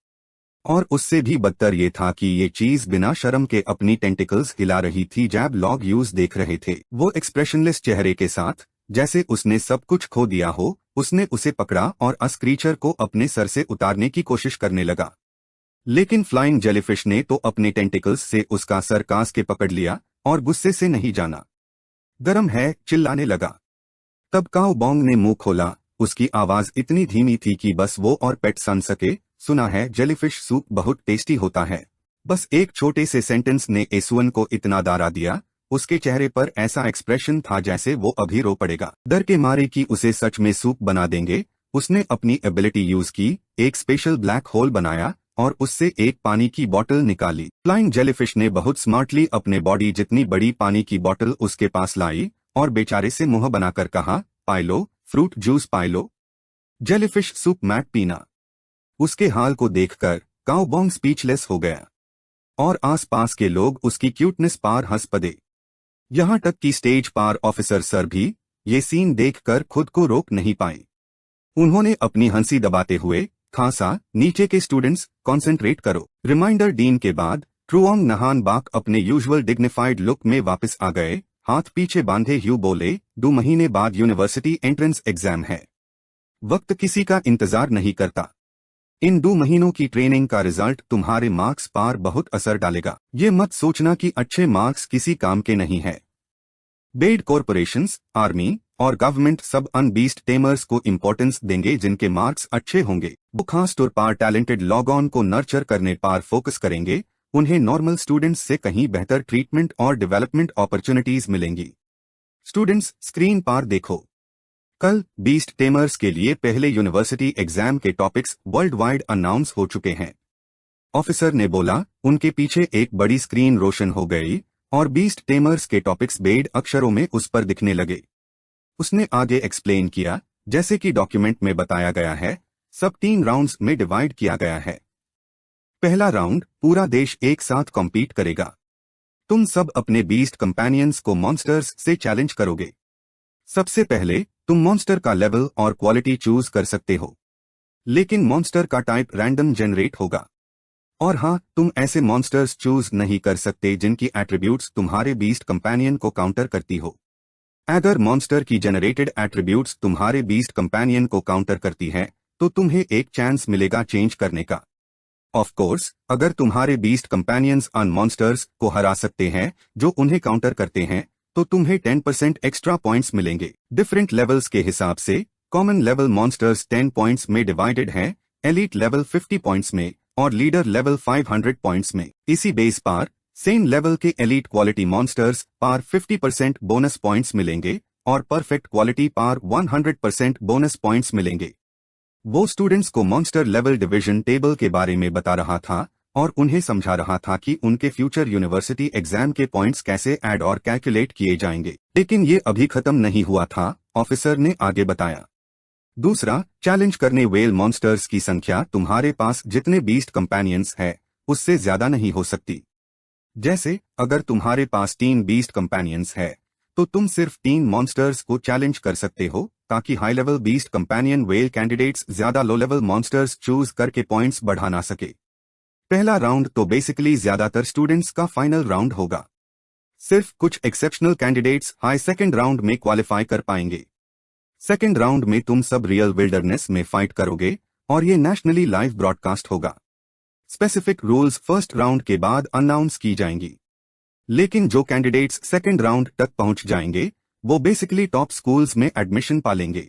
और उससे भी बदतर ये था कि ये चीज बिना शर्म के अपनी टेंटिकल्स हिला रही थी जब लोग यूज देख रहे थे। वो एक्सप्रेशनलेस चेहरे के साथ, जैसे उसने सब कुछ खो दिया हो, उसने उसे पकड़ा और अस क्रीचर को अपने सर से उतारने की कोशिश करने लगा। लेकिन फ्लाइंग जेलीफिश ने तो अपने टेंटिकल्स से उसका सर कास के पकड़ लिया और गुस्से से नहीं जाना। गरम है, चिल्लाने लगा। तब काओ बॉन्ग ने मुंह खोला। उसकी आवाज इतनी धीमी थी कि बस वो और पेट सुन सके। सुना है जेलीफिश सूप बहुत टेस्टी होता है। बस एक छोटे से सेंटेंस ने एसुअन को इतना डरा दिया। उसके चेहरे पर ऐसा एक्सप्रेशन था जैसे वो अभी रो पड़ेगा, डर के मारे कि उसे सच में सूप बना देंगे। उसने अपनी एबिलिटी यूज की, एक स्पेशल ब्लैक होल बनाया और उससे एक पानी की बोतल निकाली। फ्लाइंग जेलीफिश ने बहुत स्मार्टली अपने बॉडी जितनी बड़ी पानी की बोतल उसके पास लाई और बेचारे से मुंह बनाकर कहा, पाइलो, फ्रूट जूस पाइलो, जेलीफिश सूप मैट पीना। उसके हाल को देखकर काओ बॉन्ग स्पीचलेस हो गया और आसपास के लोग उसकी क्यूटनेस पार हंस पड़े। यहां तक कि स्टेज पार ऑफिसर सर भी ये सीन देखकर खुद को रोक नहीं पाए। उन्होंने अपनी हंसी दबाते हुए खासा, नीचे के स्टूडेंट्स कंसंट्रेट करो। रिमाइंडर डीन के बाद ट्रुओंग नहान बाक अपने यूजुअल डिग्निफाइड लुक में वापस आ गए। हाथ पीछे बांधे ह्यू बोले, 2 महीने बाद यूनिवर्सिटी एंट्रेंस एग्जाम है। वक्त किसी का इंतजार नहीं करता। इन 2 महीनों की ट्रेनिंग का रिजल्ट तुम्हारे मार्क्स पर बहुत असर डालेगा। ये मत सोचना कि अच्छे मार्क्स किसी काम के नहीं है। बेड कॉरपोरेशंस, आर्मी और गवर्नमेंट सब अन बीस्ट टेमर्स को इम्पोर्टेंस देंगे जिनके मार्क्स अच्छे होंगे। वो खास तौर पर टैलेंटेड लॉग-ऑन को नर्चर करने पर फोकस करेंगे। उन्हें नॉर्मल स्टूडेंट्स से कहीं बेहतर ट्रीटमेंट और डेवलपमेंट अपॉर्चुनिटीज मिलेंगी। स्टूडेंट्स, स्क्रीन पर देखो। कल बीस्ट टेमर्स के लिए पहले यूनिवर्सिटी एग्जाम के टॉपिक्स वर्ल्ड वाइड अनाउंस हो चुके हैं। ऑफिसर ने बोला। उनके पीछे एक बड़ी स्क्रीन रोशन हो गई और बीस्ट टेमर्स के टॉपिक्स बेड अक्षरों में उस पर दिखने लगे। उसने आगे एक्सप्लेन किया, जैसे कि डॉक्यूमेंट में बताया गया है, सब 3 राउंड्स में डिवाइड किया गया है। पहला राउंड पूरा देश एक साथ कॉम्पीट करेगा। तुम सब अपने बीस्ट कंपेनियंस को मॉन्स्टर्स से चैलेंज करोगे। सबसे पहले तुम मॉन्स्टर का लेवल और क्वालिटी चूज कर सकते हो, लेकिन मॉन्स्टर का टाइप रैंडम जनरेट होगा। और हाँ, तुम ऐसे मॉन्स्टर्स चूज नहीं कर सकते जिनकी एट्रीब्यूट्स तुम्हारे बीस्ट कंपेनियन को काउंटर करती हो। अगर मॉन्स्टर की जनरेटेड एट्रीब्यूट्स तुम्हारे बीस्ट कंपेनियन को काउंटर करती है तो तुम्हें एक चांस मिलेगा चेंज करने का। ऑफ कोर्स, अगर तुम्हारे बीस्ट कंपेनियंस अन मॉन्स्टर्स को हरा सकते हैं जो उन्हें काउंटर करते हैं तो तुम्हें 10% एक्स्ट्रा पॉइंट्स मिलेंगे। डिफरेंट लेवल्स के हिसाब से कॉमन लेवल मॉन्स्टर्स 10 पॉइंट्स में डिवाइडेड हैं, एलीट लेवल 50 पॉइंट्स में और लीडर लेवल 500 पॉइंट्स में। इसी बेस पर सेम लेवल के एलीट क्वालिटी मॉन्स्टर्स पार 50% बोनस पॉइंट्स मिलेंगे और परफेक्ट क्वालिटी पार 100% बोनस पॉइंट्स मिलेंगे। वो स्टूडेंट्स को मॉन्स्टर लेवल डिवीजन टेबल के बारे में बता रहा था और उन्हें समझा रहा था कि उनके फ्यूचर यूनिवर्सिटी एग्जाम के पॉइंट्स कैसे ऐड और कैलकुलेट किए जाएंगे। लेकिन ये अभी खत्म नहीं हुआ था, ऑफिसर ने आगे बताया। दूसरा, चैलेंज करने वेल मॉन्स्टर्स की संख्या तुम्हारे पास जितने बीस्ट कंपेनियंस है उससे ज्यादा नहीं हो सकती। जैसे अगर तुम्हारे पास 3 बीस्ट कंपेनियंस है तो तुम सिर्फ 3 मॉन्स्टर्स को चैलेंज कर सकते हो, ताकि high level beast companion well candidates ज्यादा लो लेवल मॉन्स्टर्स चूज करके पॉइंट्स बढ़ा ना सके। पहला राउंड तो बेसिकली ज्यादातर स्टूडेंट्स का फाइनल राउंड होगा। सिर्फ कुछ exceptional candidates high second round में क्वालिफाई कर पाएंगे। सेकंड राउंड में तुम सब रियल विल्डरनेस में फाइट करोगे और ये नेशनली लाइव ब्रॉडकास्ट होगा। स्पेसिफिक रूल्स फर्स्ट राउंड के बाद अनाउंस की जाएंगी, लेकिन जो कैंडिडेट्स सेकंड राउंड तक पहुंच जाएंगे वो बेसिकली टॉप स्कूल्स में एडमिशन पालेंगे।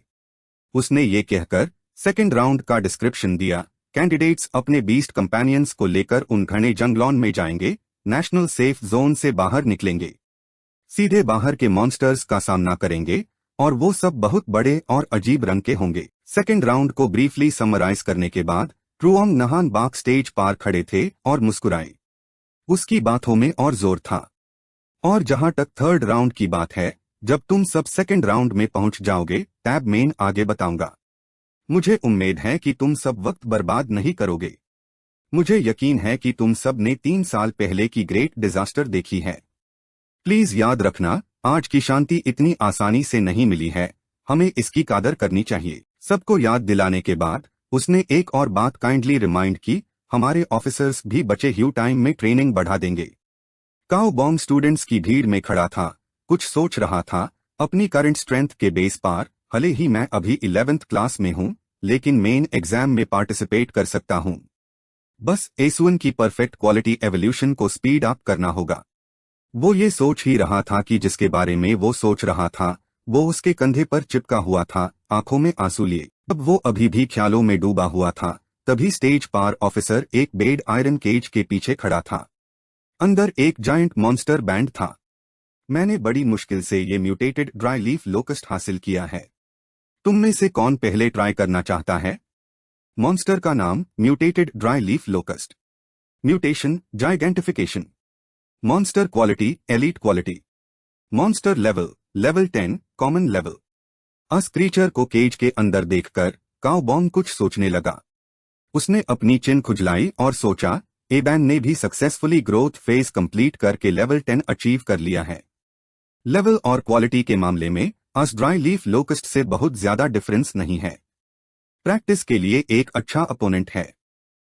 उसने ये कहकर सेकंड राउंड का डिस्क्रिप्शन दिया, कैंडिडेट्स अपने बीस्ट कंपेनियंस को लेकर उन घने जंगलों में जाएंगे, नेशनल सेफ जोन से बाहर निकलेंगे, सीधे बाहर के मॉन्स्टर्स का सामना करेंगे और वो सब बहुत बड़े और अजीब रंग के होंगे। सेकंड राउंड को ब्रीफली समराइज करने के बाद ट्रुओंग नहान बाग स्टेज पार खड़े थे और मुस्कुराए। उसकी बातों में और जोर था। और जहां तक थर्ड राउंड की बात है, जब तुम सब सेकंड राउंड में पहुंच जाओगे टैब मेन आगे बताऊंगा। मुझे उम्मीद है कि तुम सब वक्त बर्बाद नहीं करोगे। मुझे यकीन है कि तुम सब ने 3 साल पहले की ग्रेट डिजास्टर देखी है। प्लीज याद रखना, आज की शांति इतनी आसानी से नहीं मिली है, हमें इसकी कदर करनी चाहिए। सबको याद दिलाने के बाद उसने एक और बात काइंडली रिमाइंड की, हमारे ऑफिसर्स भी बचे हुए टाइम में ट्रेनिंग बढ़ा देंगे। काओ बॉन्ग स्टूडेंट्स की भीड़ में खड़ा था, कुछ सोच रहा था। अपनी करंट स्ट्रेंथ के बेस पर भले ही मैं अभी 11th क्लास में हूं, लेकिन मेन एग्जाम में पार्टिसिपेट कर सकता हूं। बस एसुअन की परफेक्ट क्वालिटी एवोल्यूशन को स्पीड अप करना होगा। वो ये सोच ही रहा था कि जिसके बारे में वो सोच रहा था वो उसके कंधे पर चिपका हुआ था, आंखों में आंसू लिए। अब वो अभी भी ख्यालों में डूबा हुआ था, तभी स्टेज पार ऑफिसर एक बेड आयरन केज के पीछे खड़ा था। अंदर एक जायंट मॉन्स्टर बैंड था। मैंने बड़ी मुश्किल से ये म्यूटेटेड ड्राई लीफ लोकस्ट हासिल किया है। तुम में से कौन पहले ट्राई करना चाहता है? मॉन्स्टर का नाम mutated dry leaf locust. Mutation gigantification. Monster quality elite quality. Monster level level 10 common level. अस क्रीचर को केज के अंदर देखकर काओ बॉन्ग कुछ सोचने लगा। उसने अपनी चिन खुजलाई और सोचा, एबैन ने भी सक्सेसफुली ग्रोथ फेज कंप्लीट करके लेवल 10 अचीव कर लिया है। लेवल और क्वालिटी के मामले में अस ड्राई लीफ लोकस्ट से बहुत ज्यादा डिफरेंस नहीं है। प्रैक्टिस के लिए एक अच्छा अपोनेंट है,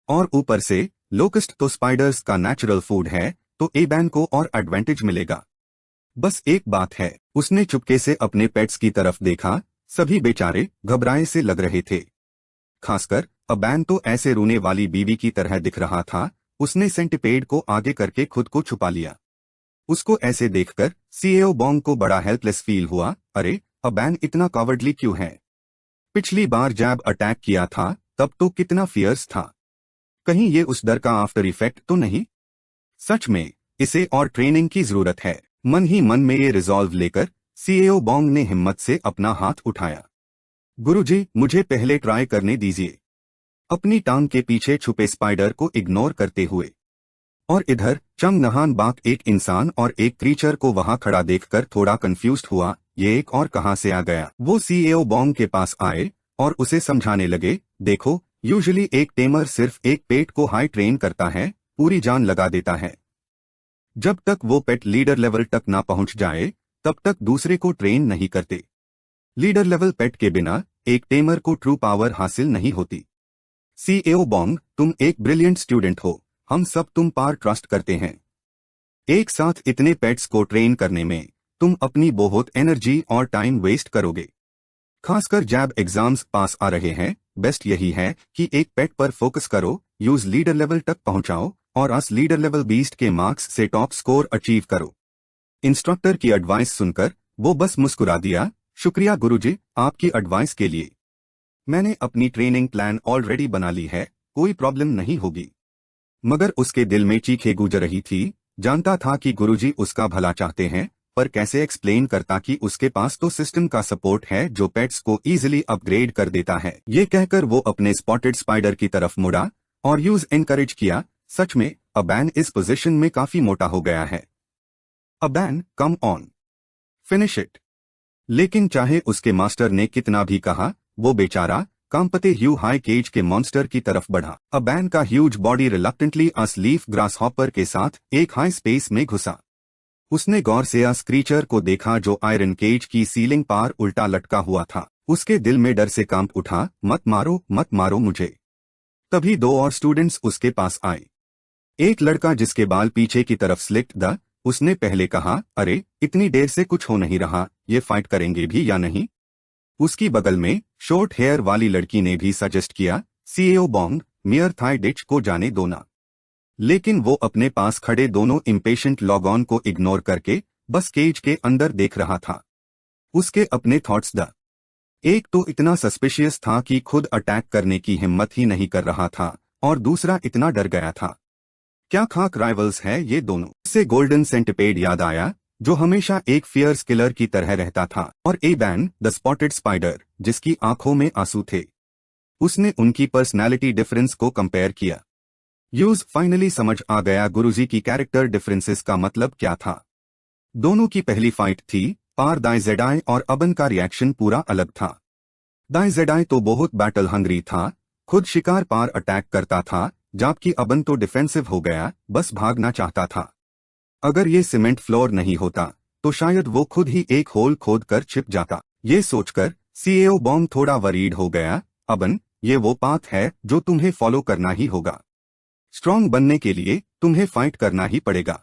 और ऊपर से लोकस्ट तो स्पाइडर्स का नेचुरल फूड है, तो एबैन को और एडवांटेज मिलेगा। बस एक बात है, उसने चुपके से अपने पेट्स की तरफ देखा, सभी बेचारे घबराए से लग रहे थे। खासकर अबैन तो ऐसे रोने वाली बीवी की तरह दिख रहा था। उसने सेंटिपेड को आगे करके खुद को छुपा लिया। उसको ऐसे देखकर सीएओ बॉन्ग को बड़ा हेल्पलेस फील हुआ। अरे, अबैन इतना कॉवर्डली क्यों है? पिछली बार जब अटैक किया था तब तो कितना फियर्स था। कहीं ये उस डर का आफ्टर इफेक्ट तो नहीं? सच में इसे और ट्रेनिंग की जरूरत है। मन ही मन में ये रिजॉल्व लेकर सीएओ बॉन्ग ने हिम्मत से अपना हाथ उठाया। गुरुजी, मुझे पहले ट्राई करने दीजिए। अपनी टांग के पीछे छुपे स्पाइडर को इग्नोर करते हुए और इधर चंग नहान बाक एक इंसान और एक क्रीचर को वहां खड़ा देखकर थोड़ा कंफ्यूज्ड हुआ। ये एक और कहां से आ गया। वो सीईओ बॉन्ग के पास आए और उसे समझाने लगे, देखो यूजुअली एक टेमर सिर्फ एक पेट को हाई ट्रेन करता है, पूरी जान लगा देता है। जब तक वो पेट लीडर लेवल तक ना पहुंच जाए तब तक दूसरे को ट्रेन नहीं करते। लीडर लेवल पेट के बिना एक टेमर को ट्रू पावर हासिल नहीं होती। सीईओ बॉन्ग, तुम एक ब्रिलियंट स्टूडेंट हो, हम सब तुम पर ट्रस्ट करते हैं। एक साथ इतने पेट्स को ट्रेन करने में तुम अपनी बहुत एनर्जी और टाइम वेस्ट करोगे। खासकर जैब एग्जाम्स पास आ रहे हैं, बेस्ट यही है कि एक पेट पर फोकस करो, यूज लीडर लेवल तक पहुंचाओ और अस लीडर लेवल बीस्ट के मार्क्स से टॉप स्कोर अचीव करो। इंस्ट्रक्टर की एडवाइस सुनकर वो बस मुस्कुरा दिया, शुक्रिया गुरुजी, आपकी एडवाइस के लिए। मैंने अपनी ट्रेनिंग प्लान ऑलरेडी बना ली है, कोई प्रॉब्लम नहीं होगी। मगर उसके दिल में चीखें गूंज रही थी। जानता था कि गुरुजी उसका भला चाहते हैं, पर कैसे एक्सप्लेन करता कि उसके पास तो सिस्टम का सपोर्ट है जो पेट्स को इजीली अपग्रेड कर देता है। ये कहकर वो अपने स्पॉटेड स्पाइडर की तरफ मुड़ा और यूज एनकरेज किया, सच में अबैन इस पोजीशन में काफी मोटा हो गया है। अबैन, कम ऑन, फिनिश इट। लेकिन चाहे उसके मास्टर ने कितना भी कहा, वो बेचारा कांपते ह्यू हाई केज के मॉन्स्टर की तरफ बढ़ा। अबैन का ह्यूज बॉडी रिलक्टेंटली अस लीफ ग्रास हॉपर के साथ एक हाई स्पेस में घुसा। उसने गौर से अस क्रीचर को देखा जो आयरन केज की सीलिंग पार उल्टा लटका हुआ था। उसके दिल में डर से कांप उठा, मत मारो मुझे। तभी दो और स्टूडेंट्स उसके पास आए। एक लड़का जिसके बाल पीछे की तरफ स्लिक्ट द, उसने पहले कहा, अरे इतनी देर से कुछ हो नहीं रहा, ये फाइट करेंगे भी या नहीं। उसकी बगल में शॉर्ट हेयर वाली लड़की ने भी सजेस्ट किया, सीईओ बॉन्ग, मियर थाई डिच को जाने दो ना। लेकिन वो अपने पास खड़े दोनों इम्पेशेंट लॉगॉन को इग्नोर करके बस केज के अंदर देख रहा था। उसके अपने थॉट्स द। एक तो इतना सस्पिशियस था कि खुद अटैक करने की हिम्मत ही नहीं कर रहा था, और दूसरा इतना डर गया था। क्या खाक राइवल्स है ये दोनों। इससे गोल्डन सेंटिपेड याद आया, जो हमेशा एक फियर्स किलर की तरह रहता था, और एबैन द स्पॉटेड स्पाइडर, जिसकी आंखों में आंसू थे। उसने उनकी पर्सनैलिटी डिफरेंस को कंपेयर किया। यूज फाइनली समझ आ गया गुरुजी की कैरेक्टर डिफरेंसेस का मतलब क्या था। दोनों की पहली फाइट थी, पार दाई जेडाई, और अबन का रिएक्शन पूरा अलग था। दाई जेडाई तो बहुत बैटल हंग्री था, खुद शिकार पार अटैक करता था, जबकि अबन तो डिफेंसिव हो गया, बस भागना चाहता था। अगर ये सीमेंट फ्लोर नहीं होता तो शायद वो खुद ही एक होल खोद कर छिप जाता। ये सोचकर सीईओ बॉन्ग थोड़ा वरीड हो गया, अबन, ये वो पाथ है जो तुम्हें फॉलो करना ही होगा। स्ट्रॉन्ग बनने के लिए तुम्हें फाइट करना ही पड़ेगा।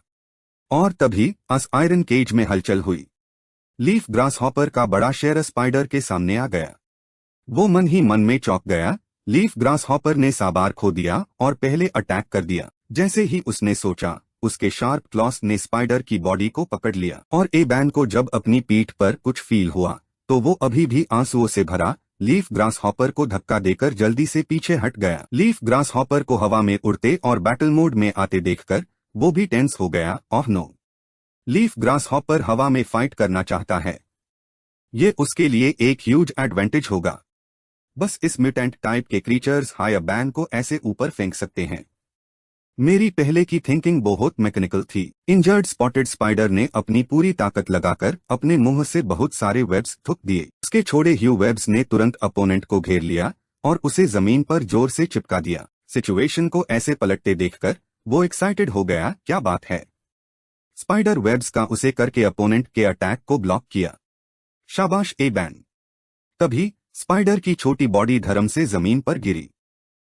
और तभी अस आयरन केज में हलचल हुई। लीफ ग्रास हॉपर का बड़ा शेर स्पाइडर के सामने आ गया। वो मन ही मन में चौंक गया। लीफ ग्रास हॉपर ने साबार खो दिया और पहले अटैक कर दिया। जैसे ही उसने सोचा, उसके शार्प क्लॉस ने स्पाइडर की बॉडी को पकड़ लिया। और एबैन को जब अपनी पीठ पर कुछ फील हुआ तो वो अभी भी आंसुओं से भरा लीफ ग्रास हॉपर को धक्का देकर जल्दी से पीछे हट गया। लीफ ग्रास हॉपर को हवा में उड़ते और बैटल मोड में आते देखकर वो भी टेंस हो गया। Oh no, leaf grasshopper हवा में फाइट करना चाहता है। ये उसके लिए एक ह्यूज एडवांटेज होगा। बस इस म्यूटेंट टाइप के क्रीचर्स हाई अबैन को ऐसे ऊपर फेंक सकते हैं। मेरी पहले की थिंकिंग बहुत मैकेनिकल थी। इंजर्ड स्पॉटेड स्पाइडर ने अपनी पूरी ताकत लगाकर अपने मुंह से बहुत सारे वेब्स थूक दिए। उसके छोड़े ह्यू वेब्स ने तुरंत अपोनेंट को घेर लिया और उसे जमीन पर जोर से चिपका दिया। सिचुएशन को ऐसे पलटते देखकर वो एक्साइटेड हो गया, क्या बात है। स्पाइडर वेब्स का उसे करके अपोनेंट के अटैक को ब्लॉक किया। शाबाश एबैन। तभी स्पाइडर की छोटी बॉडी धर्म से जमीन पर गिरी।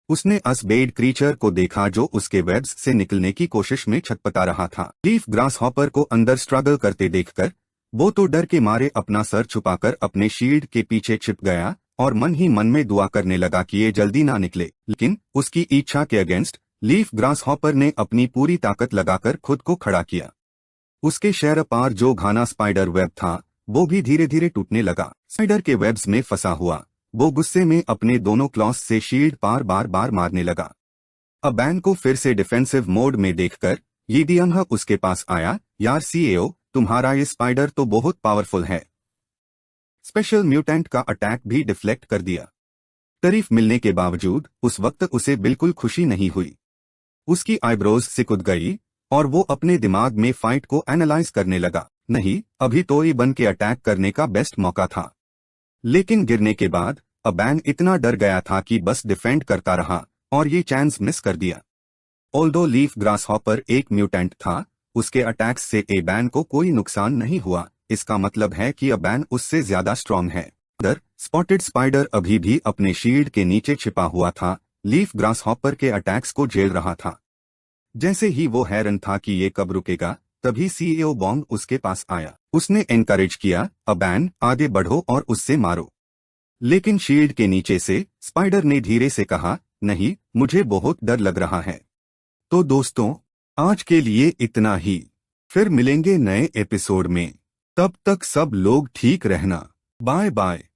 उसने असबेड क्रीचर को देखा जो उसके वेब्स से निकलने की कोशिश में छटपटा रहा था। लीफ ग्रास हॉपर को अंदर स्ट्रगल करते देखकर वो तो डर के मारे अपना सर छुपाकर अपने शील्ड के पीछे छिप गया और मन ही मन में दुआ करने लगा कि ये जल्दी ना निकले। लेकिन उसकी इच्छा के अगेंस्ट लीफ ग्रास हॉपर ने अपनी पूरी ताकत लगाकर खुद को खड़ा किया। उसके शहर पार जो घाना स्पाइडर वेब था वो भी धीरे धीरे टूटने लगा। स्पाइडर के वेब्स में फंसा हुआ वो गुस्से में अपने दोनों क्लॉस से शील्ड पार बार बार मारने लगा। अबैन को फिर से डिफेंसिव मोड में देखकर यीडियंग उसके पास आया, यार सीईओ, तुम्हारा ये स्पाइडर तो बहुत पावरफुल है। स्पेशल म्यूटेंट का अटैक भी डिफ्लेक्ट कर दिया। तारीफ मिलने के बावजूद उस वक्त उसे बिल्कुल खुशी नहीं हुई। उसकी आईब्रोज सिकुड़ गई और वो अपने दिमाग में फाइट को एनालाइज करने लगा। नहीं, अभी तो ये बन के अटैक करने का बेस्ट मौका था। लेकिन गिरने के बाद अबैन इतना डर गया था कि बस डिफेंड करता रहा और ये चांस मिस कर दिया। ऑल्दो लीफ ग्रासहॉपर एक म्यूटेंट था, उसके अटैक्स से एबैन को कोई नुकसान नहीं हुआ। इसका मतलब है कि अबैन उससे ज्यादा स्ट्रांग है। इधर स्पॉटेड स्पाइडर अभी भी अपने शील्ड के नीचे छिपा हुआ था, लीफ ग्रासहॉपर के अटैक्स को झेल रहा था। जैसे ही वो हैरान था कि ये कब रुकेगा, तभी सीईओ बॉन्ग उसके पास आया। उसने एनकरेज किया, अबैन आगे बढ़ो और उससे मारो। लेकिन शील्ड के नीचे से स्पाइडर ने धीरे से कहा, नहीं, मुझे बहुत डर लग रहा है। तो दोस्तों, आज के लिए इतना ही। फिर मिलेंगे नए एपिसोड में। तब तक सब लोग ठीक रहना। Bye bye.